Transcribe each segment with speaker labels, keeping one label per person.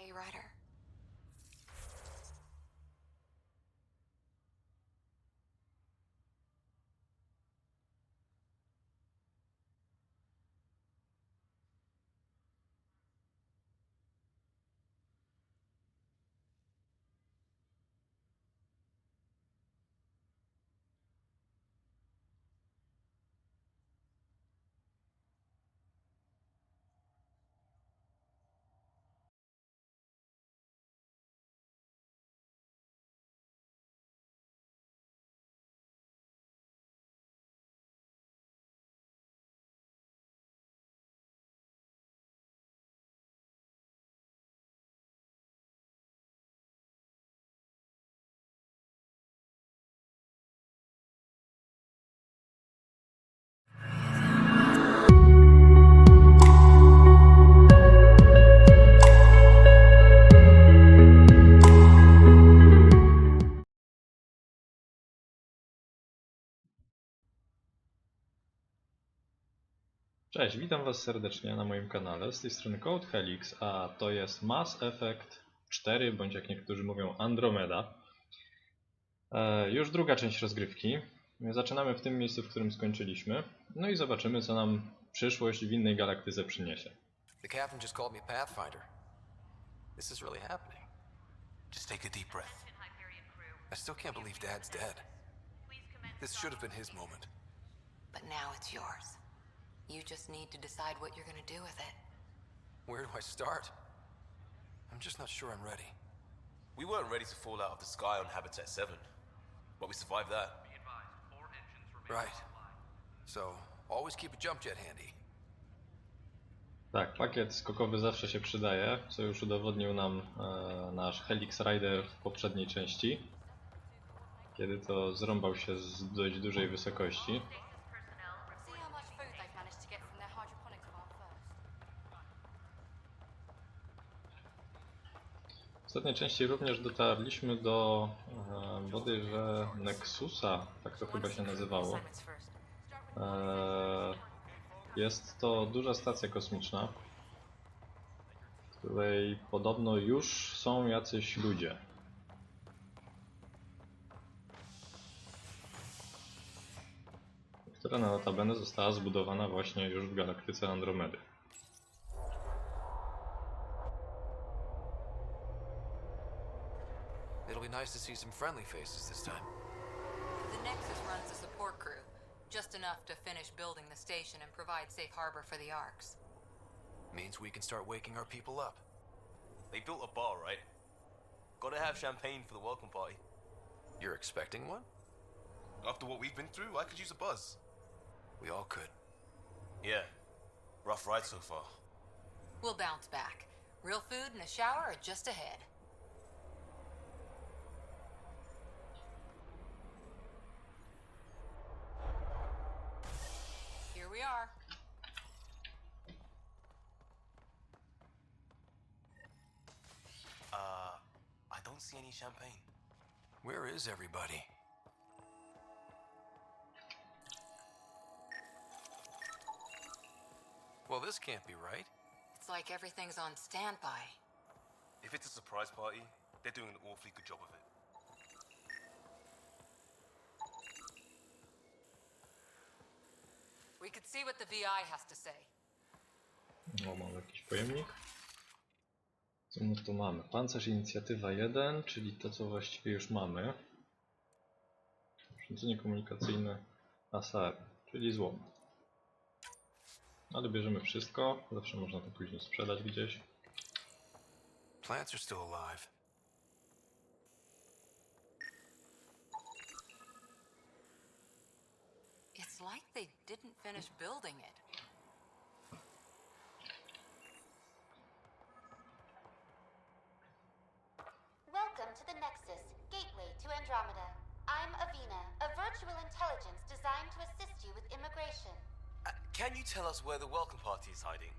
Speaker 1: Okay, Ryder.
Speaker 2: Cześć, witam Was serdecznie na moim kanale. Z tej strony Code Helix, a to jest Mass Effect 4, bądź jak niektórzy mówią Andromeda. Już druga część rozgrywki. Zaczynamy w tym miejscu, w którym skończyliśmy. No i zobaczymy, co nam przyszłość w innej galaktyce przyniesie.
Speaker 3: The captain just called me Pathfinder. This is really happening.
Speaker 4: Just take a deep breath.
Speaker 3: I still can't believe Dad's dead. This should have been his moment.
Speaker 1: But now it's yours. You just need to decide what you're gonna do with it.
Speaker 3: Where do I start? I'm just not sure I'm ready.
Speaker 4: We weren't ready to fall out of the sky on Habitat 7, but we survived that.
Speaker 3: Right. So, always keep a jump jet handy.
Speaker 2: Tak, pakiet skokowy zawsze się przydaje, co już udowodnił nam nasz Helix Rider w poprzedniej części, kiedy to zrąbał się z dość dużej wysokości.
Speaker 1: See how much food they've managed to get from their hydroponic farm first.
Speaker 2: W ostatniej części również dotarliśmy do bodajże Nexusa, tak to chyba się nazywało. Jest to duża stacja kosmiczna, w której podobno już są jacyś ludzie. Która na notabene została zbudowana właśnie już w galaktyce Andromedy.
Speaker 3: It'll be nice to see some friendly faces this time.
Speaker 1: The Nexus runs a support crew, just enough to finish building the station and provide safe harbor for the Arks.
Speaker 3: Means we can start waking our people up.
Speaker 4: They built a bar, right? Gotta have champagne for the welcome party.
Speaker 3: You're expecting one?
Speaker 4: After what we've been through, I could use a buzz.
Speaker 3: We all could.
Speaker 4: Yeah. Rough ride so far.
Speaker 1: We'll bounce back. Real food and a shower are just ahead. Here we are.
Speaker 4: I don't see any champagne.
Speaker 3: Where is everybody? Well, this can't be right.
Speaker 1: It's like everything's on standby.
Speaker 4: If it's a surprise party, they're doing an awfully good job of it.
Speaker 1: We could see what the VI has to say.
Speaker 2: O, mamy jakiś pojemnik. Co my tu mamy? Pancerz inicjatywa 1, czyli to, co właściwie już mamy. Urządzenie komunikacyjne ASR, czyli złom. Ale bierzemy wszystko, zawsze można to później sprzedać gdzieś.
Speaker 3: Plants are still alive.
Speaker 1: It's like they didn't finish building it.
Speaker 5: Welcome to the Nexus, gateway to Andromeda. I'm Avina, a virtual intelligence designed to assist you with immigration.
Speaker 4: Can you tell us where the welcome party is hiding?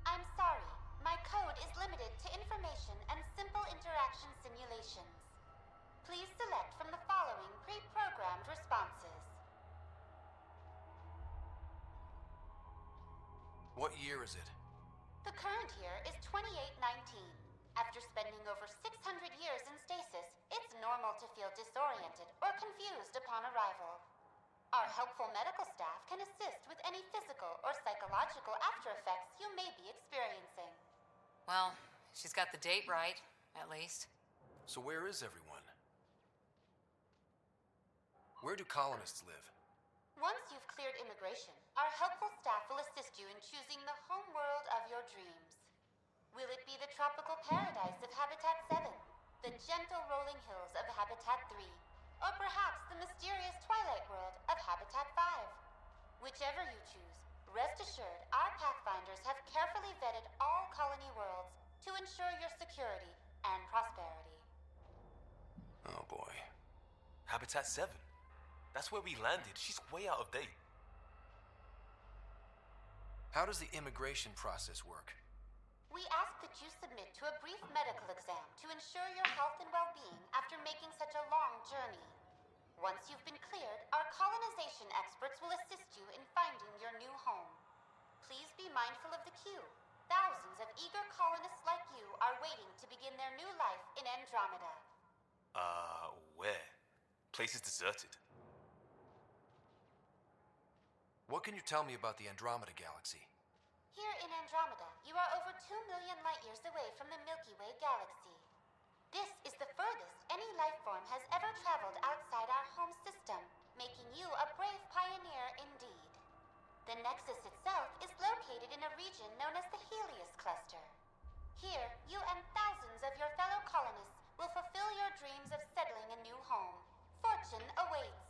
Speaker 5: I'm sorry, my code is limited to information and simple interaction simulations. Please select from the following pre-programmed responses.
Speaker 3: What year is it?
Speaker 5: The current year is 2819. After spending over 600 years in stasis, it's normal to feel disoriented or confused upon arrival. Our helpful medical staff can assist with any physical or psychological after effects you may be experiencing.
Speaker 1: Well, she's got the date right, at least.
Speaker 3: So where is everyone? Where do colonists live?
Speaker 5: Once you've cleared immigration, our helpful staff will assist you in choosing the home world of your dreams. Will it be the tropical paradise of Habitat 7, the gentle rolling hills of Habitat 3, or perhaps the mysterious twilight world of Habitat 5? Whichever you choose, rest assured our Pathfinders have carefully vetted all colony worlds to ensure your security and prosperity.
Speaker 3: Oh boy.
Speaker 4: Habitat 7. That's where we landed. She's way out of date.
Speaker 3: How does the immigration process work?
Speaker 5: We ask that you submit to a brief medical exam to ensure your health and well-being after making such a long journey. Once you've been cleared, our colonization experts will assist you in finding your new home. Please be mindful of the queue. Thousands of eager colonists like you are waiting to begin their new life in Andromeda.
Speaker 4: Where? Place is deserted.
Speaker 3: What can you tell me about the Andromeda galaxy?
Speaker 5: Here in Andromeda, you are over 2 million light-years away from the Milky Way galaxy. This is the furthest any life form has ever traveled outside our home system, making you a brave pioneer indeed. The Nexus itself is located in a region known as the Helix cluster. Here, you and thousands of your fellow colonists will fulfill your dreams of settling a new home. Fortune awaits.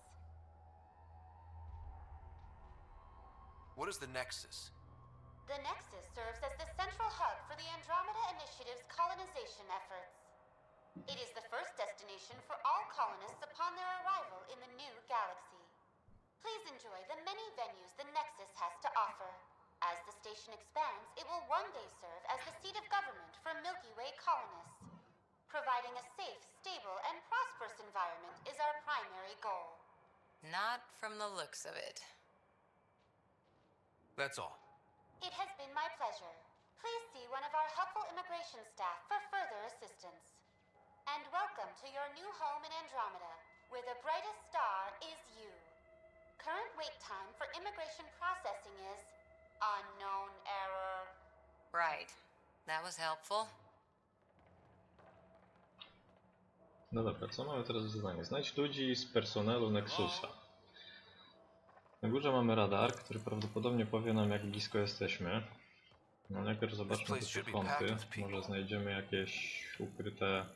Speaker 3: What is the Nexus?
Speaker 5: The Nexus serves as the central hub for the Andromeda Initiative's colonization efforts. It is the first destination for all colonists upon their arrival in the new galaxy. Please enjoy the many venues the Nexus has to offer. As the station expands, it will one day serve as the seat of government for Milky Way colonists. Providing a safe, stable, and prosperous environment is our primary goal.
Speaker 1: Not from the looks of it.
Speaker 3: That's all.
Speaker 5: It has been my pleasure. Please see one of our helpful immigration staff for further assistance. And welcome to your new home in Andromeda, where the brightest star is you. Current wait time for immigration processing is unknown error.
Speaker 1: Right. That was helpful.
Speaker 2: No dobra, co mamy teraz za zadanie? Znajdź ludzi z personelu Nexusa. Na górze mamy radar, który prawdopodobnie powie nam, jak blisko jesteśmy. No najpierw zobaczmy te kąty. Może znajdziemy jakieś ukryte...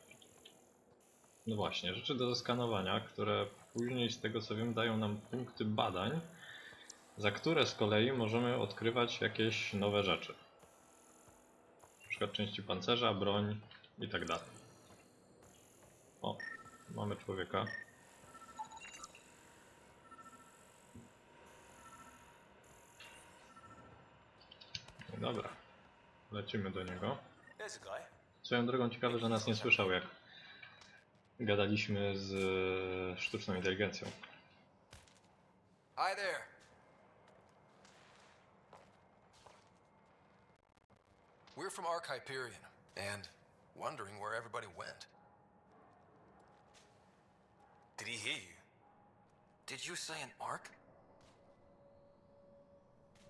Speaker 2: No właśnie, rzeczy do zeskanowania, które później, z tego co wiem, dają nam punkty badań, za które z kolei możemy odkrywać jakieś nowe rzeczy. Na przykład części pancerza, broń i tak dalej. O, mamy człowieka. No dobra, lecimy do niego.
Speaker 4: There's a guy.
Speaker 2: Swoją drogą ciekawe, że nas nie słyszał, jak gadaliśmy z sztuczną inteligencją.
Speaker 3: Hi there. We're from Ark Hyperion, and wondering where everybody went.
Speaker 4: Did he hear you?
Speaker 3: Did you say an Ark?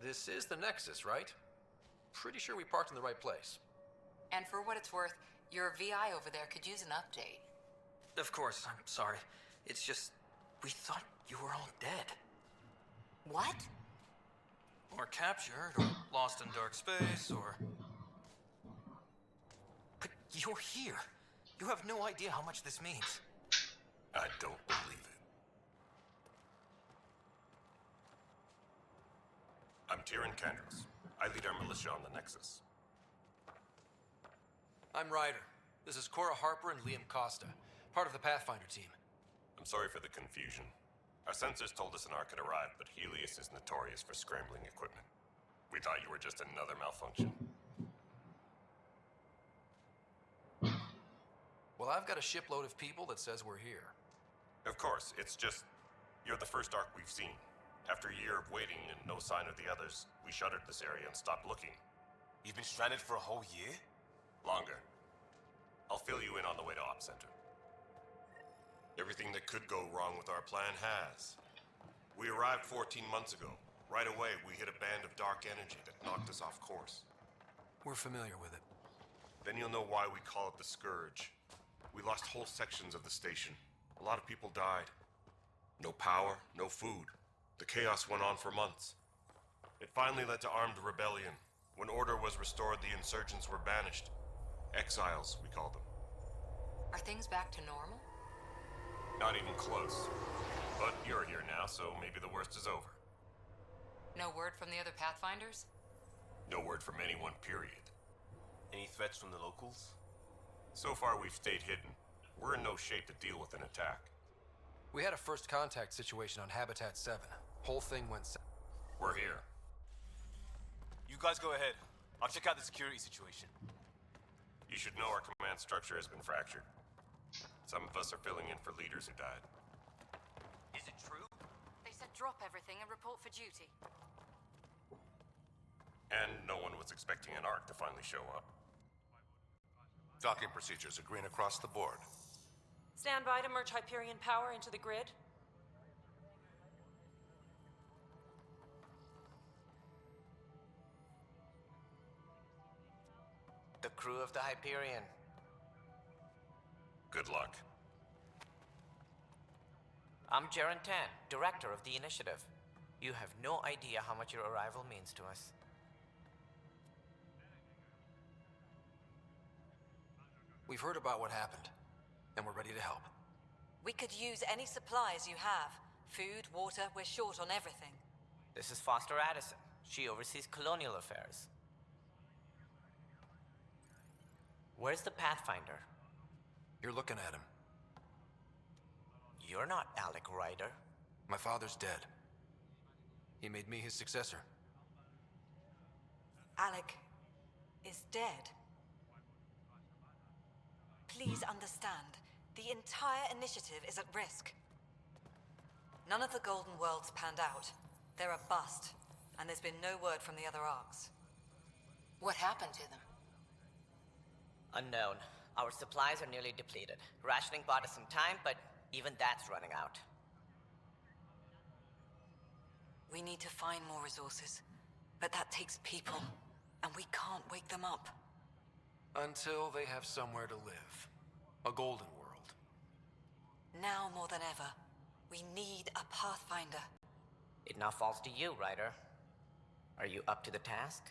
Speaker 3: This is the Nexus, right? Pretty sure we parked in the right place.
Speaker 1: And for what it's worth, your VI over there could use an update.
Speaker 6: Of course, I'm sorry. It's just, we thought you were all dead.
Speaker 1: What?
Speaker 6: Or captured, or lost in dark space, or... But you're here. You have no idea how much this means.
Speaker 4: I don't believe it. I'm Tyrion Candros. I lead our militia on the Nexus.
Speaker 3: I'm Ryder. This is Cora Harper and Liam Costa, part of the Pathfinder team.
Speaker 4: I'm sorry for the confusion. Our sensors told us an Ark had arrived, but Helix is notorious for scrambling equipment. We thought you were just another malfunction.
Speaker 3: Well, I've got a shipload of people that says we're here.
Speaker 4: Of course, it's just... you're the first Ark we've seen. After a year of waiting and no sign of the others, we shuttered this area and stopped looking. You've been stranded for a whole year? Longer. I'll fill you in on the way to Op Center. Everything that could go wrong with our plan has. We arrived 14 months ago. Right away, we hit a band of dark energy that knocked us off course.
Speaker 3: We're familiar with it.
Speaker 4: Then you'll know why we call it the Scourge. We lost whole sections of the station. A lot of people died. No power, no food. The chaos went on for months. It finally led to armed rebellion. When order was restored, the insurgents were banished. Exiles, we call them.
Speaker 1: Are things back to normal?
Speaker 4: Not even close. But you're here now, so maybe the worst is over.
Speaker 1: No word from the other Pathfinders?
Speaker 4: No word from anyone, period.
Speaker 7: Any threats from the locals?
Speaker 4: So far, we've stayed hidden. We're in no shape to deal with an attack.
Speaker 3: We had a first contact situation on Habitat 7. Whole thing went
Speaker 4: We're here.
Speaker 7: You guys go ahead. I'll check out the security situation.
Speaker 4: You should know our command structure has been fractured. Some of us are filling in for leaders who died.
Speaker 7: Is it true?
Speaker 8: They said drop everything and report for duty.
Speaker 4: And no one was expecting an Ark to finally show up.
Speaker 9: Docking procedures are green across the board.
Speaker 8: Stand by to merge Hyperion power into the grid.
Speaker 10: The crew of the Hyperion.
Speaker 4: Good luck.
Speaker 10: I'm Jaren Tan, director of the initiative. You have no idea how much your arrival means to us.
Speaker 3: We've heard about what happened, and we're ready to help.
Speaker 8: We could use any supplies you have. Food, water, we're short on everything.
Speaker 10: This is Foster Addison. She oversees colonial affairs. Where's the Pathfinder?
Speaker 3: You're looking at him.
Speaker 10: You're not Alec Ryder.
Speaker 3: My father's dead. He made me his successor.
Speaker 8: Alec is dead. Please understand, the entire initiative is at risk. None of the Golden Worlds panned out. They're a bust, and there's been no word from the other arcs.
Speaker 1: What happened to them?
Speaker 10: Unknown. Our supplies are nearly depleted. Rationing bought us some time, but even that's running out.
Speaker 8: We need to find more resources, but that takes people, and we can't wake them up.
Speaker 3: Until they have somewhere to live. A golden world.
Speaker 8: Now more than ever, we need a Pathfinder.
Speaker 10: It now falls to you, Ryder. Are you up to the task?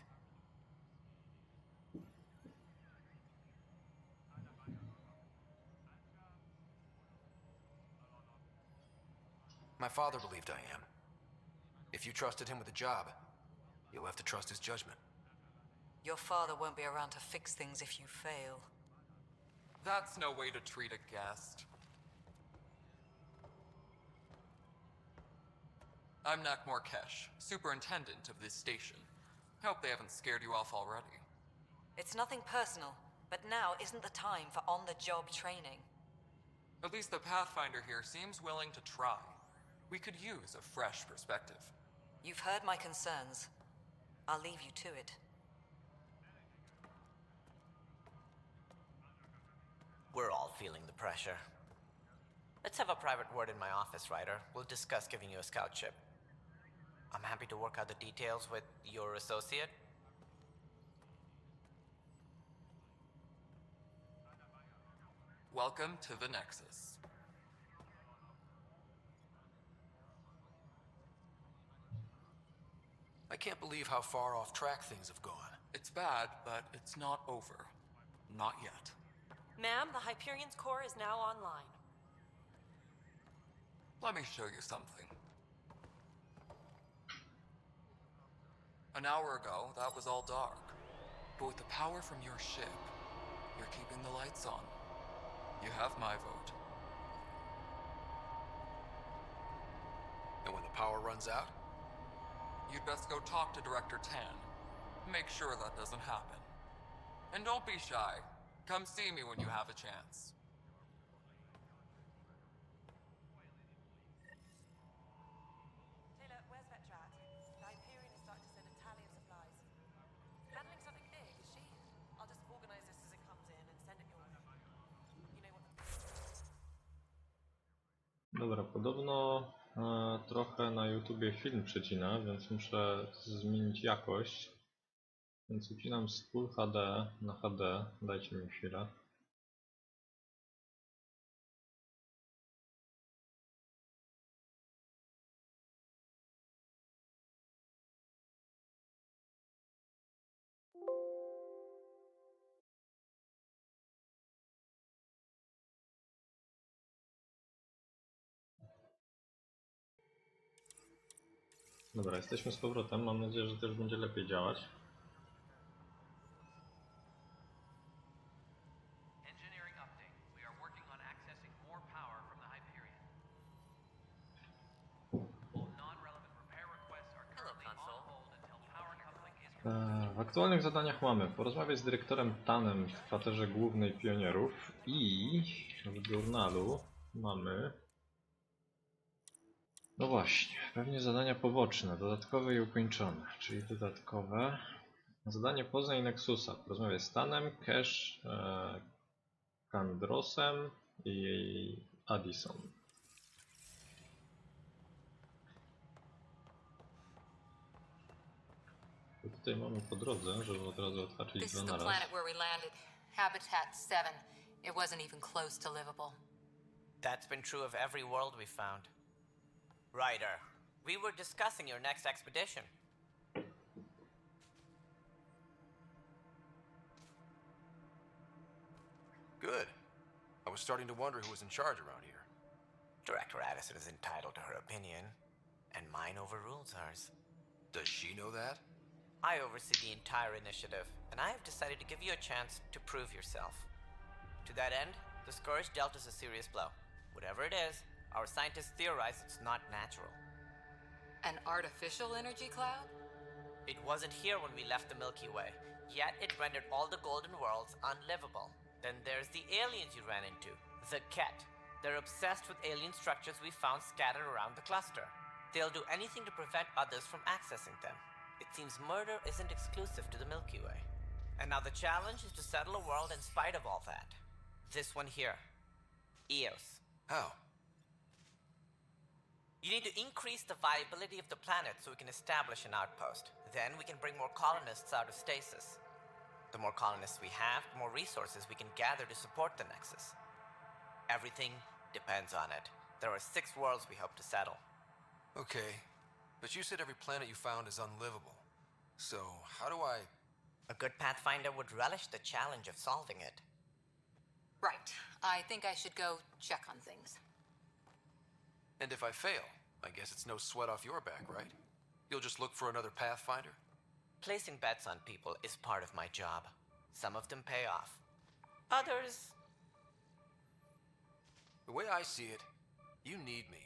Speaker 3: My father believed I am. If you trusted him with a job, you'll have to trust his judgment.
Speaker 8: Your father won't be around to fix things if you fail.
Speaker 11: That's no way to treat a guest. I'm Nak Morkesh, superintendent of this station. Hope they haven't scared you off already.
Speaker 8: It's nothing personal, but now isn't the time for on-the-job training.
Speaker 11: At least the Pathfinder here seems willing to try. We could use a fresh perspective.
Speaker 8: You've heard my concerns. I'll leave you to it.
Speaker 10: We're all feeling the pressure. Let's have a private word in my office, Ryder. We'll discuss giving you a scout ship. I'm happy to work out the details with your associate.
Speaker 11: Welcome to the Nexus.
Speaker 3: I can't believe how far off track things have gone.
Speaker 11: It's bad, but it's not over. Not yet.
Speaker 8: Ma'am, the Hyperion's core is now online.
Speaker 11: Let me show you something. An hour ago, that was all dark. But with the power from your ship, you're keeping the lights on. You have my vote.
Speaker 3: And when the power runs out?
Speaker 11: You'd best go talk to Director Tan. Make sure that doesn't happen. And don't be shy. Come see me when you have a chance.
Speaker 8: Taylor, where's Vetra at? The Hyperion is starting to send a tally of supplies. Handling something big, is she? I'll just organize this as it comes in and send it your way.
Speaker 2: Dobra, podobno trochę na YouTubie film przecina, więc muszę zmienić jakość. Więc ucinam z Full HD na HD. Dajcie mi chwilę. Dobra, jesteśmy z powrotem. Mam nadzieję, że też będzie lepiej działać. W aktualnych zadaniach mamy porozmawiać z dyrektorem Tanem w kwaterze głównej pionierów i w journalu mamy... No właśnie, pewnie zadania poboczne, dodatkowe i ukończone, czyli dodatkowe. Zadanie poznań Nexusa. Porozmawiać z Tanem, Cash, Kandrosem i Addison. To tutaj mamy po drodze, żeby od razu odhaczyć
Speaker 1: This
Speaker 2: dwa
Speaker 1: is the
Speaker 2: naraz.
Speaker 1: planet where we landed. Habitat 7. It wasn't even close to livable.
Speaker 10: That's been true of every world we've found. Ryder, we were discussing your next expedition.
Speaker 3: Good. I was starting to wonder who was in charge around here.
Speaker 10: Director Addison is entitled to her opinion, and mine overrules hers.
Speaker 3: Does she know that?
Speaker 10: I oversee the entire initiative, and I have decided to give you a chance to prove yourself. To that end, the Scourge dealt us a serious blow. Whatever it is, our scientists theorize it's not natural.
Speaker 1: An artificial energy cloud?
Speaker 10: It wasn't here when we left the Milky Way, yet it rendered all the Golden Worlds unlivable. Then there's the aliens you ran into, the Ket. They're obsessed with alien structures we found scattered around the cluster. They'll do anything to prevent others from accessing them. It seems murder isn't exclusive to the Milky Way. And now the challenge is to settle a world in spite of all that. This one here. Eos.
Speaker 3: How?
Speaker 10: You need to increase the viability of the planet so we can establish an outpost. Then we can bring more colonists out of stasis. The more colonists we have, the more resources we can gather to support the Nexus. Everything depends on it. There are 6 worlds we hope to settle.
Speaker 3: Okay, but you said every planet you found is unlivable. So, how do I...
Speaker 10: A good Pathfinder would relish the challenge of solving it.
Speaker 1: Right. I think I should go check on things.
Speaker 3: And if I fail, I guess it's no sweat off your back, right? You'll just look for another Pathfinder?
Speaker 10: Placing bets on people is part of my job. Some of them pay off. Others...
Speaker 3: The way I see it, you need me.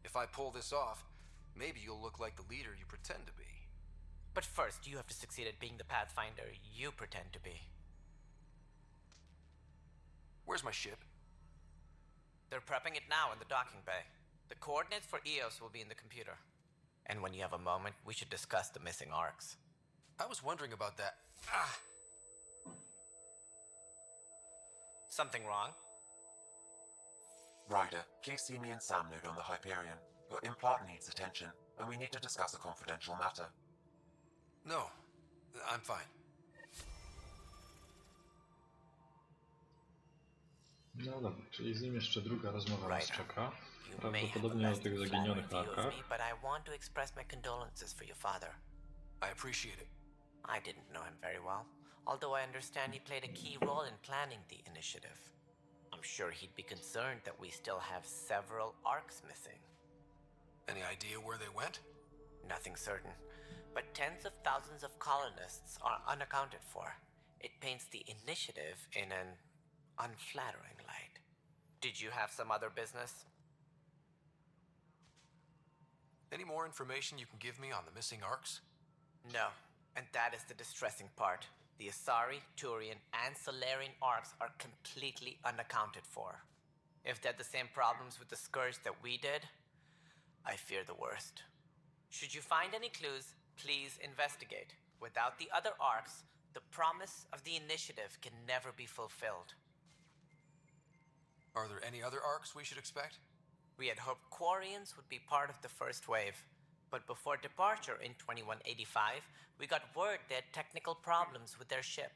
Speaker 3: If I pull this off, maybe you'll look like the leader you pretend to be.
Speaker 10: But first, you have to succeed at being the Pathfinder you pretend to be.
Speaker 3: Where's my ship?
Speaker 10: They're prepping it now in the docking bay. The coordinates for Eos will be in the computer. And when you have a moment, we should discuss the missing arcs.
Speaker 3: I was wondering about that. Ah!
Speaker 10: Something wrong?
Speaker 12: Ryder, please see me and Sam node on the Hyperion. Your implant needs attention, and we need to discuss a confidential matter.
Speaker 3: No, I'm fine.
Speaker 2: No dobra, czyli z nim jeszcze druga rozmowa nas czeka.
Speaker 10: You may have a
Speaker 2: Prawdopodobnie o
Speaker 10: less
Speaker 2: tych
Speaker 10: than
Speaker 2: zaginionych
Speaker 10: flattering view
Speaker 2: arkach.
Speaker 10: of me, but I want to express my condolences for your father.
Speaker 3: I appreciate it.
Speaker 10: I didn't know him very well, although I understand he played a key role in planning the initiative. I'm sure he'd be concerned that we still have several arcs missing.
Speaker 3: Any idea where they went?
Speaker 10: Nothing certain, but tens of thousands of colonists are unaccounted for. It paints the initiative in an unflattering light. Did you have some other business?
Speaker 3: Any more information you can give me on the missing arcs?
Speaker 10: No, and that is the distressing part. The Asari, Turian, and Solarian arcs are completely unaccounted for. If they had the same problems with the Scourge that we did, I fear the worst. Should you find any clues, please investigate. Without the other arcs, the promise of the initiative can never be fulfilled.
Speaker 3: Are there any other arcs we should expect?
Speaker 10: We had hoped Quarians would be part of the first wave, but before departure in 2185, we got word they had technical problems with their ship.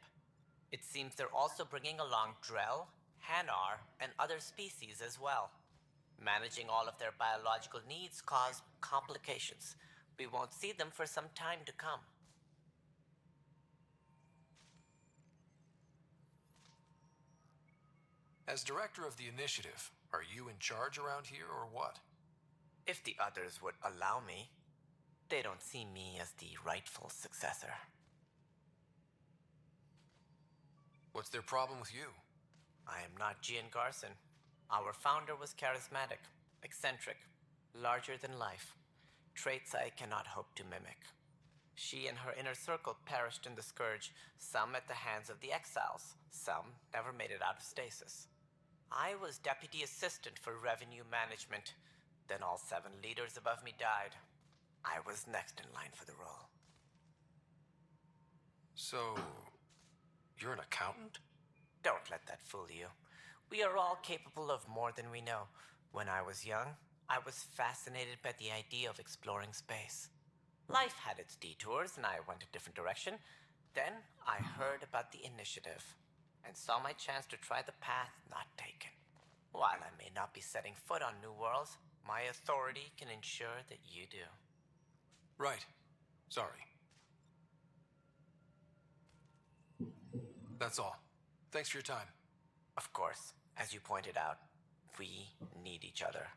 Speaker 10: It seems they're also bringing along Drell, Hanar, and other species as well. Managing all of their biological needs caused complications. We won't see them for some time to come.
Speaker 3: As director of the initiative, are you in charge around here or what?
Speaker 10: If the others would allow me, they don't see me as the rightful successor.
Speaker 3: What's their problem with you?
Speaker 10: I am not Gian Garson. Our founder was charismatic, eccentric, larger than life. Traits I cannot hope to mimic. She and her inner circle perished in the Scourge, some at the hands of the Exiles, some never made it out of stasis. I was deputy assistant for revenue management. Then all 7 leaders above me died. I was next in line for the role.
Speaker 3: So, you're an accountant?
Speaker 10: Don't let that fool you. We are all capable of more than we know. When I was young, I was fascinated by the idea of exploring space. Life had its detours, and I went a different direction. Then I heard about the initiative, and saw my chance to try the path not taken. While I may not be setting foot on new worlds, my authority can ensure that you do.
Speaker 3: Right. Sorry. That's all. Thanks for your time.
Speaker 10: Of course, as you pointed out, we need each other.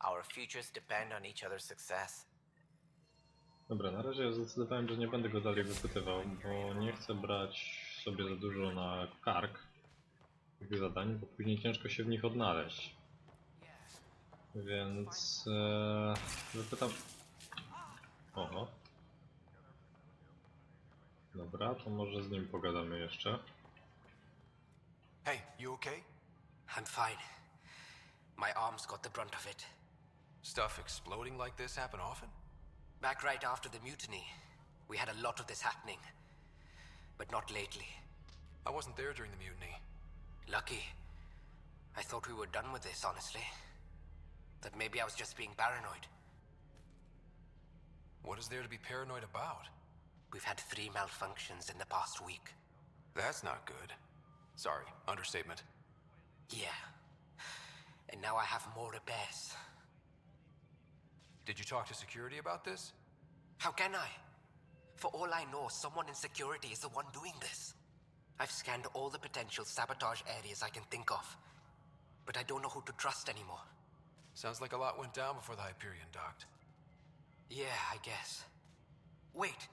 Speaker 10: Our futures depend on each other's success.
Speaker 2: Dobra, na razie zdecydowałem, że nie będę go dalej wypytywał, bo nie chcę brać sobie za dużo na kark tych zadań, bo później ciężko się w nich odnaleźć. Więc wypytam... Oho. Dobra, to może z nim pogadamy jeszcze.
Speaker 3: Hey, you okay?
Speaker 13: I'm fine. My arms got the brunt of it.
Speaker 3: Stuff exploding like this happen often?
Speaker 13: Back right after the mutiny, we had a lot of this happening. But not lately.
Speaker 3: I wasn't there during the mutiny.
Speaker 13: Lucky. I thought we were done with this, honestly. That maybe I was just being paranoid.
Speaker 3: What is there to be paranoid about?
Speaker 13: We've had 3 malfunctions in the past week.
Speaker 3: That's not good. Sorry, understatement.
Speaker 13: Yeah. And now I have more repairs.
Speaker 3: Did you talk to security about this?
Speaker 13: How can I? For all I know, someone in security is the one doing this. I've scanned all the potential sabotage areas I can think of. But I don't know who to trust anymore.
Speaker 3: Sounds like a lot went down before the Hyperion docked.
Speaker 13: Yeah, I guess. Wait.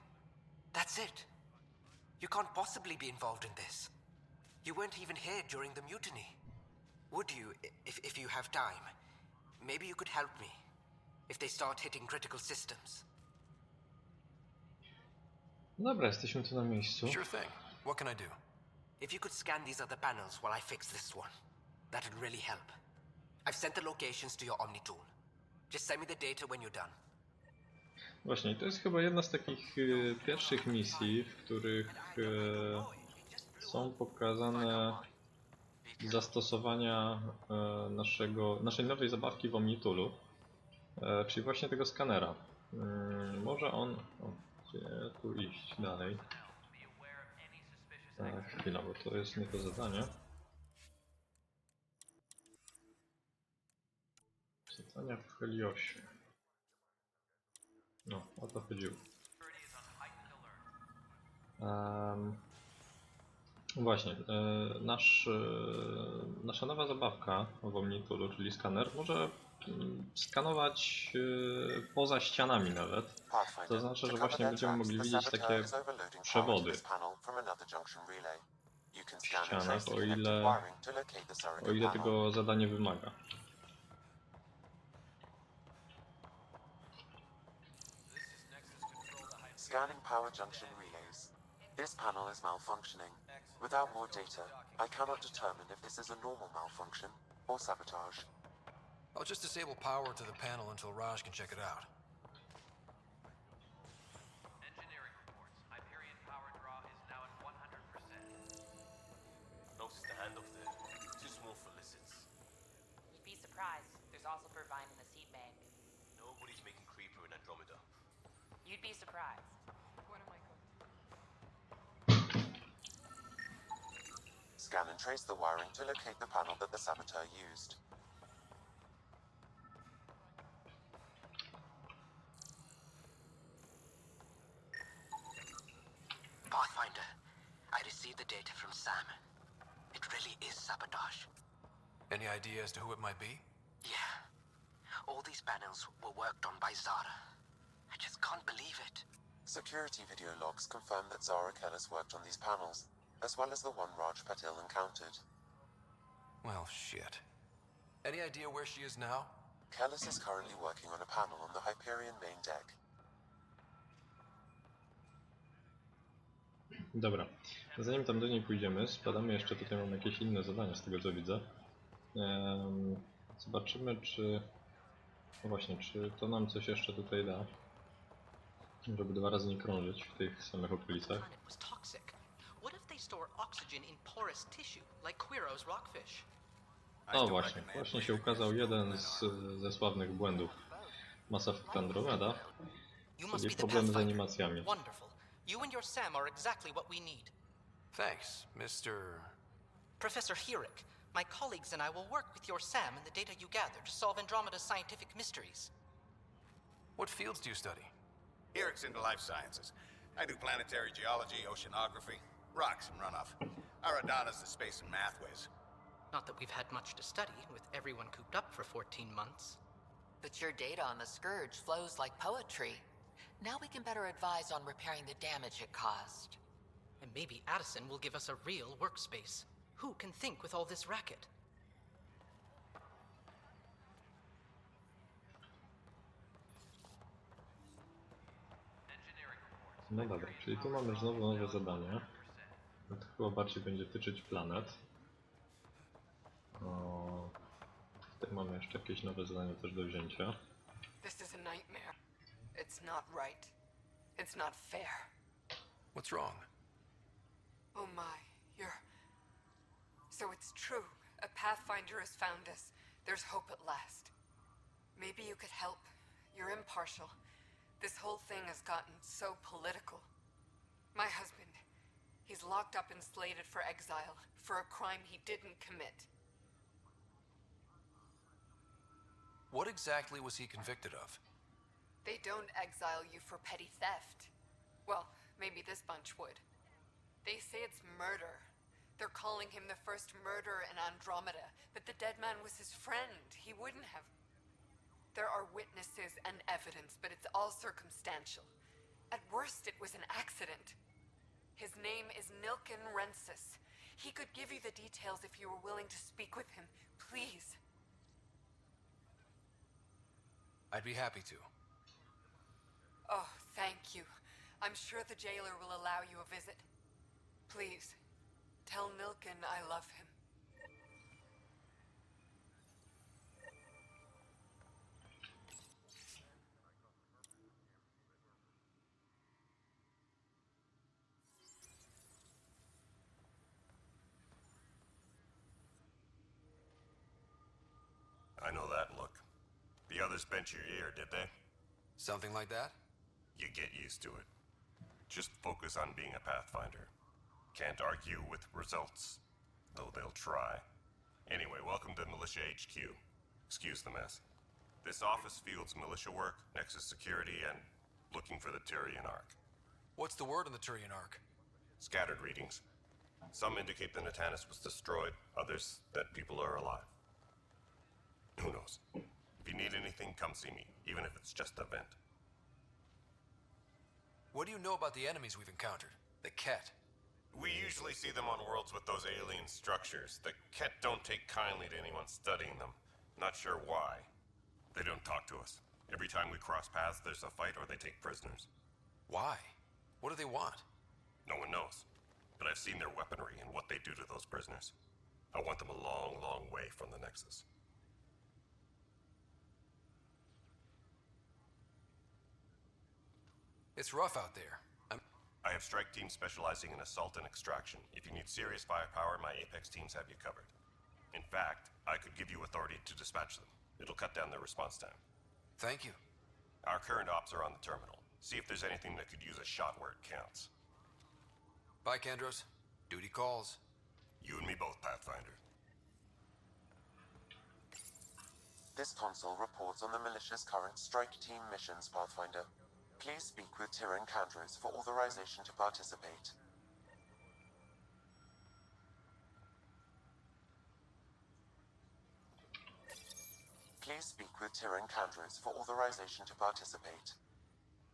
Speaker 13: That's it. You can't possibly be involved in this. You weren't even here during the mutiny. Would you, if you have time? Maybe you could help me. If they start hitting critical systems.
Speaker 2: Dobra, jesteśmy tu na miejscu.
Speaker 3: Sure thing. What can I do?
Speaker 13: If you could scan these other panels while I fix this one, that would really help. I've sent the locations to your Omni tool. Just send me the data when you're done.
Speaker 2: Właśnie, to jest chyba jedna z takich pierwszych misji, w których są pokazane zastosowania naszej nowej zabawki w Omnitulu, czyli właśnie tego skanera. Może on... O, gdzie tu iść dalej? Chwila, bo to jest nie to zadanie. Zadania w Heliosie. No, o to chodziło. Właśnie, nasza nowa zabawka w Omnitulu, czyli skaner, może skanować poza ścianami nawet. To znaczy, że właśnie będziemy mogli widzieć takie przewody w ścianach, o ile tego zadanie wymaga.
Speaker 12: Scanning power junction relays. This panel is malfunctioning. Without more data, I cannot determine if this is a normal malfunction or sabotage.
Speaker 3: I'll just disable power to the panel until Raj can check it out.
Speaker 7: Engineering reports. Hyperion power draw is now at 100%. Notice the handoff there. Too small for lizards.
Speaker 1: You'd be surprised. There's also Purvine in the You'd be surprised.
Speaker 12: Scan and trace the wiring to locate the panel that the saboteur used.
Speaker 13: Pathfinder, I received the data from Sam. It really is sabotage.
Speaker 3: Any idea as to who it might be?
Speaker 13: Yeah. All these panels were worked on by Zara. I just can't believe it.
Speaker 12: Security video logs confirm that Zara Kellis worked on these panels, as well as the one Raj Patil encountered.
Speaker 3: Well, shit. Any idea where she is now?
Speaker 12: Kellis is currently working on a panel on the Hyperion main deck.
Speaker 2: Dobra, zanim tam do niej pójdziemy, spadamy jeszcze, tutaj mam jakieś inne zadania z tego co widzę. Zobaczymy czy... No właśnie, czy to nam coś jeszcze tutaj da, żeby 2 razy nie krążyć w tych samych okolicach. O właśnie się ukazał jeden ze sławnych błędów Mass Effect Andromeda, czyli problemy z animacjami.
Speaker 6: You and your Sam are exactly what we need.
Speaker 3: Thanks, Mr.
Speaker 6: Professor Helix, my colleagues and I will work with your Sam and the data you gather to solve Andromeda's scientific mysteries.
Speaker 3: What fields do you study?
Speaker 14: Helix into life sciences. I do planetary geology, oceanography, rocks and runoff. Aradana's the space and math whiz.
Speaker 6: Not that we've had much to study, with everyone cooped up for 14 months.
Speaker 1: But your data on the Scourge flows like poetry. Now we can better advise on repairing the damage it caused.
Speaker 6: And maybe Addison will give us a real workspace. Who can think with all this racket?
Speaker 2: No dobra, czyli tu mamy znowu nowe zadanie. To chyba bardziej będzie tyczyć planet. O, tutaj mamy jeszcze jakieś nowe zadanie też do wzięcia.
Speaker 15: This is a nightmare. It's not right. It's not fair.
Speaker 3: What's wrong?
Speaker 15: Oh my, So it's true. A Pathfinder has found us. There's hope at last. Maybe you could help. You're impartial. This whole thing has gotten so political. My husband, he's locked up and slated for exile for a crime he didn't commit.
Speaker 3: What exactly was he convicted of?
Speaker 15: They don't exile you for petty theft. Well, maybe this bunch would. They say it's murder. They're calling him the first murderer in Andromeda, but the dead man was his friend. He wouldn't have... There are witnesses and evidence, but it's all circumstantial. At worst, it was an accident. His name is Nilken Rensis. He could give you the details if you were willing to speak with him. Please.
Speaker 3: I'd be happy to.
Speaker 15: Oh, thank you. I'm sure the jailer will allow you a visit. Please, tell Nilken I love him.
Speaker 4: I know that look. The others bent your ear, did they?
Speaker 3: Something like that?
Speaker 4: You get used to it. Just focus on being a Pathfinder. Can't argue with results, though they'll try. Anyway, welcome to Militia HQ. Excuse the mess. This office fields militia work, Nexus security, and looking for the Tyrian Ark.
Speaker 3: What's the word on the Tyrian Ark?
Speaker 4: Scattered readings. Some indicate the Natanus was destroyed, others that people are alive. Who knows? If you need anything, come see me, even if it's just a vent.
Speaker 3: What do you know about the enemies we've encountered? The Ket?
Speaker 4: We usually see them on worlds with those alien structures. The Ket don't take kindly to anyone studying them. Not sure why. They don't talk to us. Every time we cross paths, there's a fight or they take prisoners.
Speaker 3: Why? What do they want?
Speaker 4: No one knows. But I've seen their weaponry and what they do to those prisoners. I want them a long, long way from the Nexus.
Speaker 3: It's rough out there.
Speaker 4: I have strike teams specializing in assault and extraction. If you need serious firepower, my Apex teams have you covered. In fact, I could give you authority to dispatch them. It'll cut down their response time.
Speaker 3: Thank you.
Speaker 4: Our current ops are on the terminal. See if there's anything that could use a shot where it counts.
Speaker 3: Bye, Kandros. Duty calls.
Speaker 4: You and me both, Pathfinder.
Speaker 12: This console reports on the militia's current strike team missions, Pathfinder. Please speak with Tyrion Kandros for authorization to participate. Please speak with Tyrion Kandros for authorization to participate.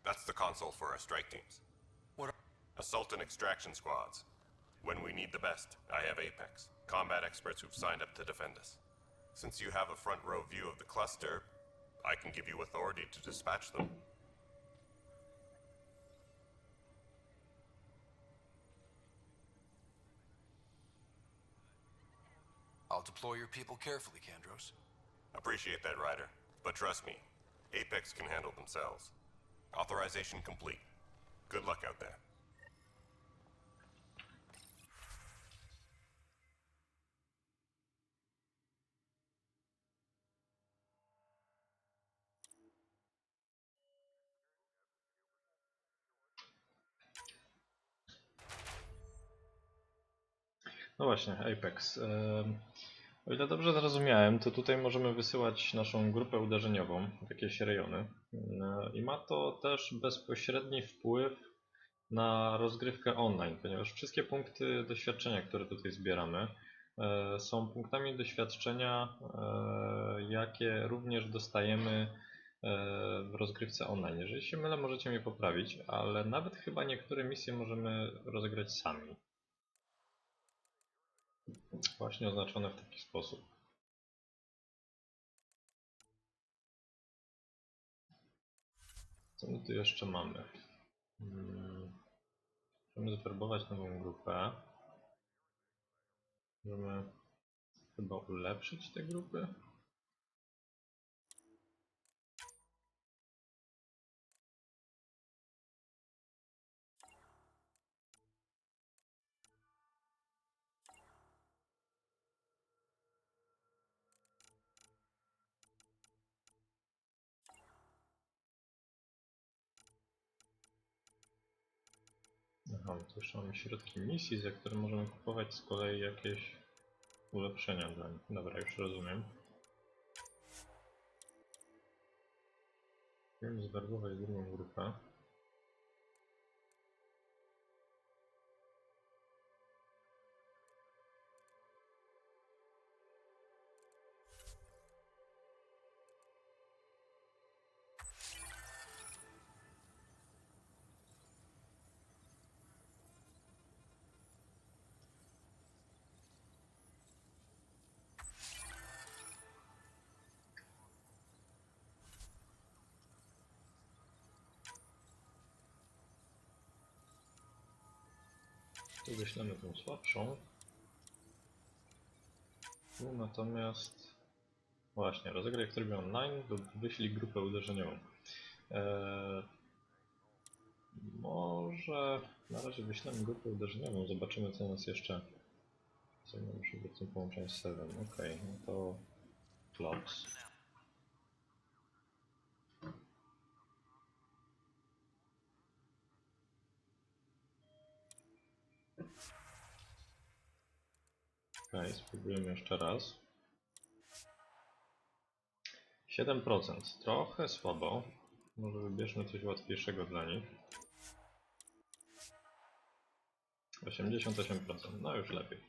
Speaker 4: That's the console for our strike teams.
Speaker 3: What?
Speaker 4: Assault and extraction squads. When we need the best, I have Apex, combat experts who've signed up to defend us. Since you have a front row view of the cluster, I can give you authority to dispatch them.
Speaker 3: I'll deploy your people carefully, Kandros.
Speaker 4: Appreciate that, Ryder. But trust me, Apex can handle themselves. Authorization complete. Good luck out there.
Speaker 2: No właśnie, Apex. O ile dobrze zrozumiałem, to tutaj możemy wysyłać naszą grupę uderzeniową w jakieś rejony. I ma to też bezpośredni wpływ na rozgrywkę online, ponieważ wszystkie punkty doświadczenia, które tutaj zbieramy, są punktami doświadczenia, jakie również dostajemy w rozgrywce online. Jeżeli się mylę, możecie mnie poprawić, ale nawet chyba niektóre misje możemy rozegrać sami. Właśnie oznaczone w taki sposób. Co my tu jeszcze mamy? Możemy zwerbować nową grupę. Możemy chyba ulepszyć te grupy. Aha, tu jeszcze mamy środki misji, za które możemy kupować z kolei jakieś ulepszenia dla nich. Dobra, już rozumiem. Chcemy zwerbować drugą grupę. Tu wyślemy tą słabszą. Tu natomiast właśnie rozegraj w trybie online lub wyślij grupę uderzeniową. Może na razie wyślemy grupę uderzeniową, zobaczymy co nas jeszcze. Co muszę obecnie połączeń z 7. Ok, no to Flops. Ok, spróbujemy jeszcze raz. 7%, trochę słabo. Może wybierzmy coś łatwiejszego dla nich. 88%, no już lepiej.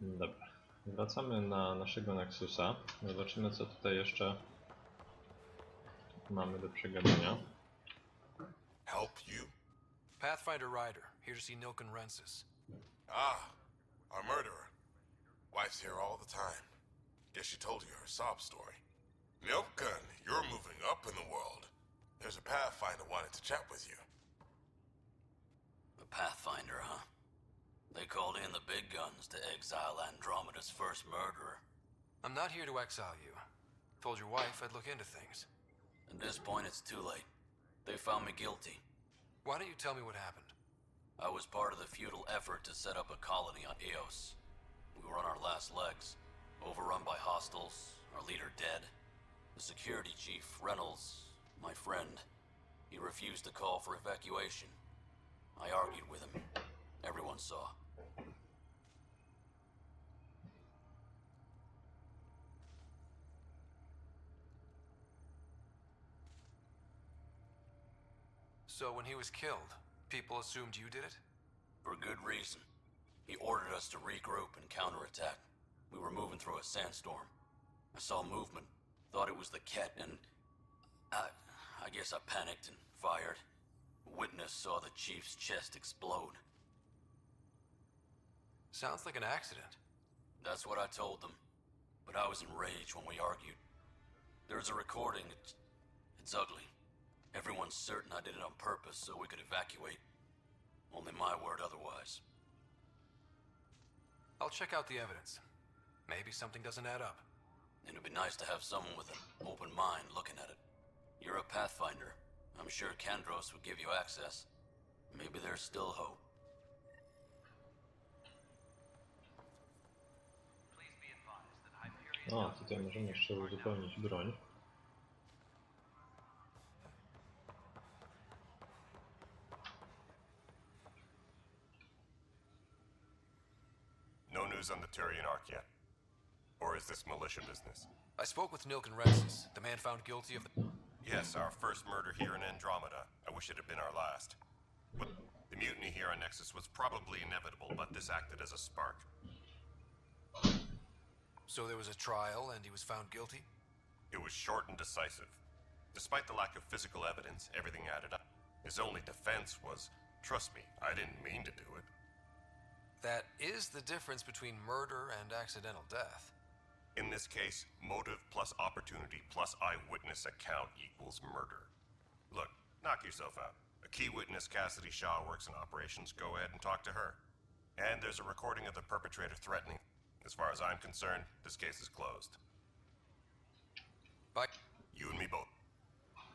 Speaker 2: Dobra, wracamy na naszego Nexusa. Zobaczymy co tutaj jeszcze mamy do przegadania.
Speaker 4: Help you?
Speaker 3: Pathfinder Ryder, here to see Nilken Rensis.
Speaker 9: Ah, our murderer. Wife's here all the time. Guess she told you her sob story. Nilken, you're moving up in the world. There's a Pathfinder wanting to chat with you.
Speaker 16: The Pathfinder, huh? They called in the big guns to exile Andromeda's first murderer.
Speaker 3: I'm not here to exile you. Told your wife I'd look into things.
Speaker 16: At this point, it's too late. They found me guilty.
Speaker 3: Why don't you tell me what happened?
Speaker 16: I was part of the futile effort to set up a colony on Eos. We were on our last legs, overrun by hostiles, our leader dead. The security chief, Reynolds, my friend, he refused to call for evacuation. I argued with him. Everyone saw.
Speaker 3: So when he was killed, people assumed you did it?
Speaker 16: For good reason. He ordered us to regroup and counterattack. We were moving through a sandstorm. I saw movement, thought it was the Ket, and I guess I panicked and fired. A witness saw the chief's chest explode.
Speaker 3: Sounds like an accident.
Speaker 16: That's what I told them. But I was enraged when we argued. There's a recording. It's ugly. Everyone's certain I did it on purpose so we could evacuate. Only my word otherwise.
Speaker 3: I'll check out the evidence. Maybe something doesn't add up.
Speaker 16: It'd be nice to have someone with an open mind looking at it. You're a Pathfinder. I'm sure Kandros would give you access. Maybe there's still hope.
Speaker 2: O, tutaj możemy jeszcze uzupełnić broń.
Speaker 4: No news on the Turian Ark yet? Or is this militia business?
Speaker 3: I spoke with Nilken Rensis, the man found guilty of the...
Speaker 4: Yes, our first murder here in Andromeda. I wish it had been our last. But the mutiny here on Nexus was probably inevitable, but this acted as a spark.
Speaker 3: So there was a trial and he was found guilty?
Speaker 4: It was short and decisive. Despite the lack of physical evidence, everything added up. His only defense was, trust me, I didn't mean to do it.
Speaker 3: That is the difference between murder and accidental death.
Speaker 4: In this case, motive plus opportunity plus eyewitness account equals murder. Look, knock yourself out. A key witness, Cassidy Shaw, works in operations. Go ahead and talk to her. And there's a recording of the perpetrator threatening. As far as I'm concerned, this case is closed.
Speaker 3: Bye.
Speaker 4: You and me both.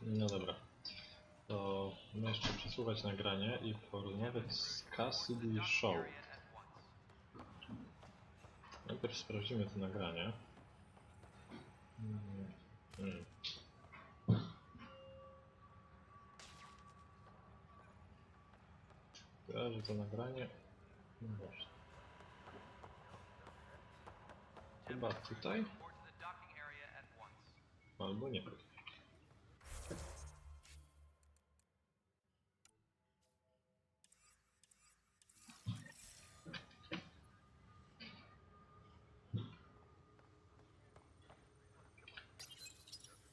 Speaker 2: No dobra. To mamy jeszcze przesłuchać nagranie i porozmawiać z Cassidy Shaw. Najpierw sprawdzimy to nagranie. Kojarzy to nagranie. No właśnie. Chyba tutaj? Albo nie.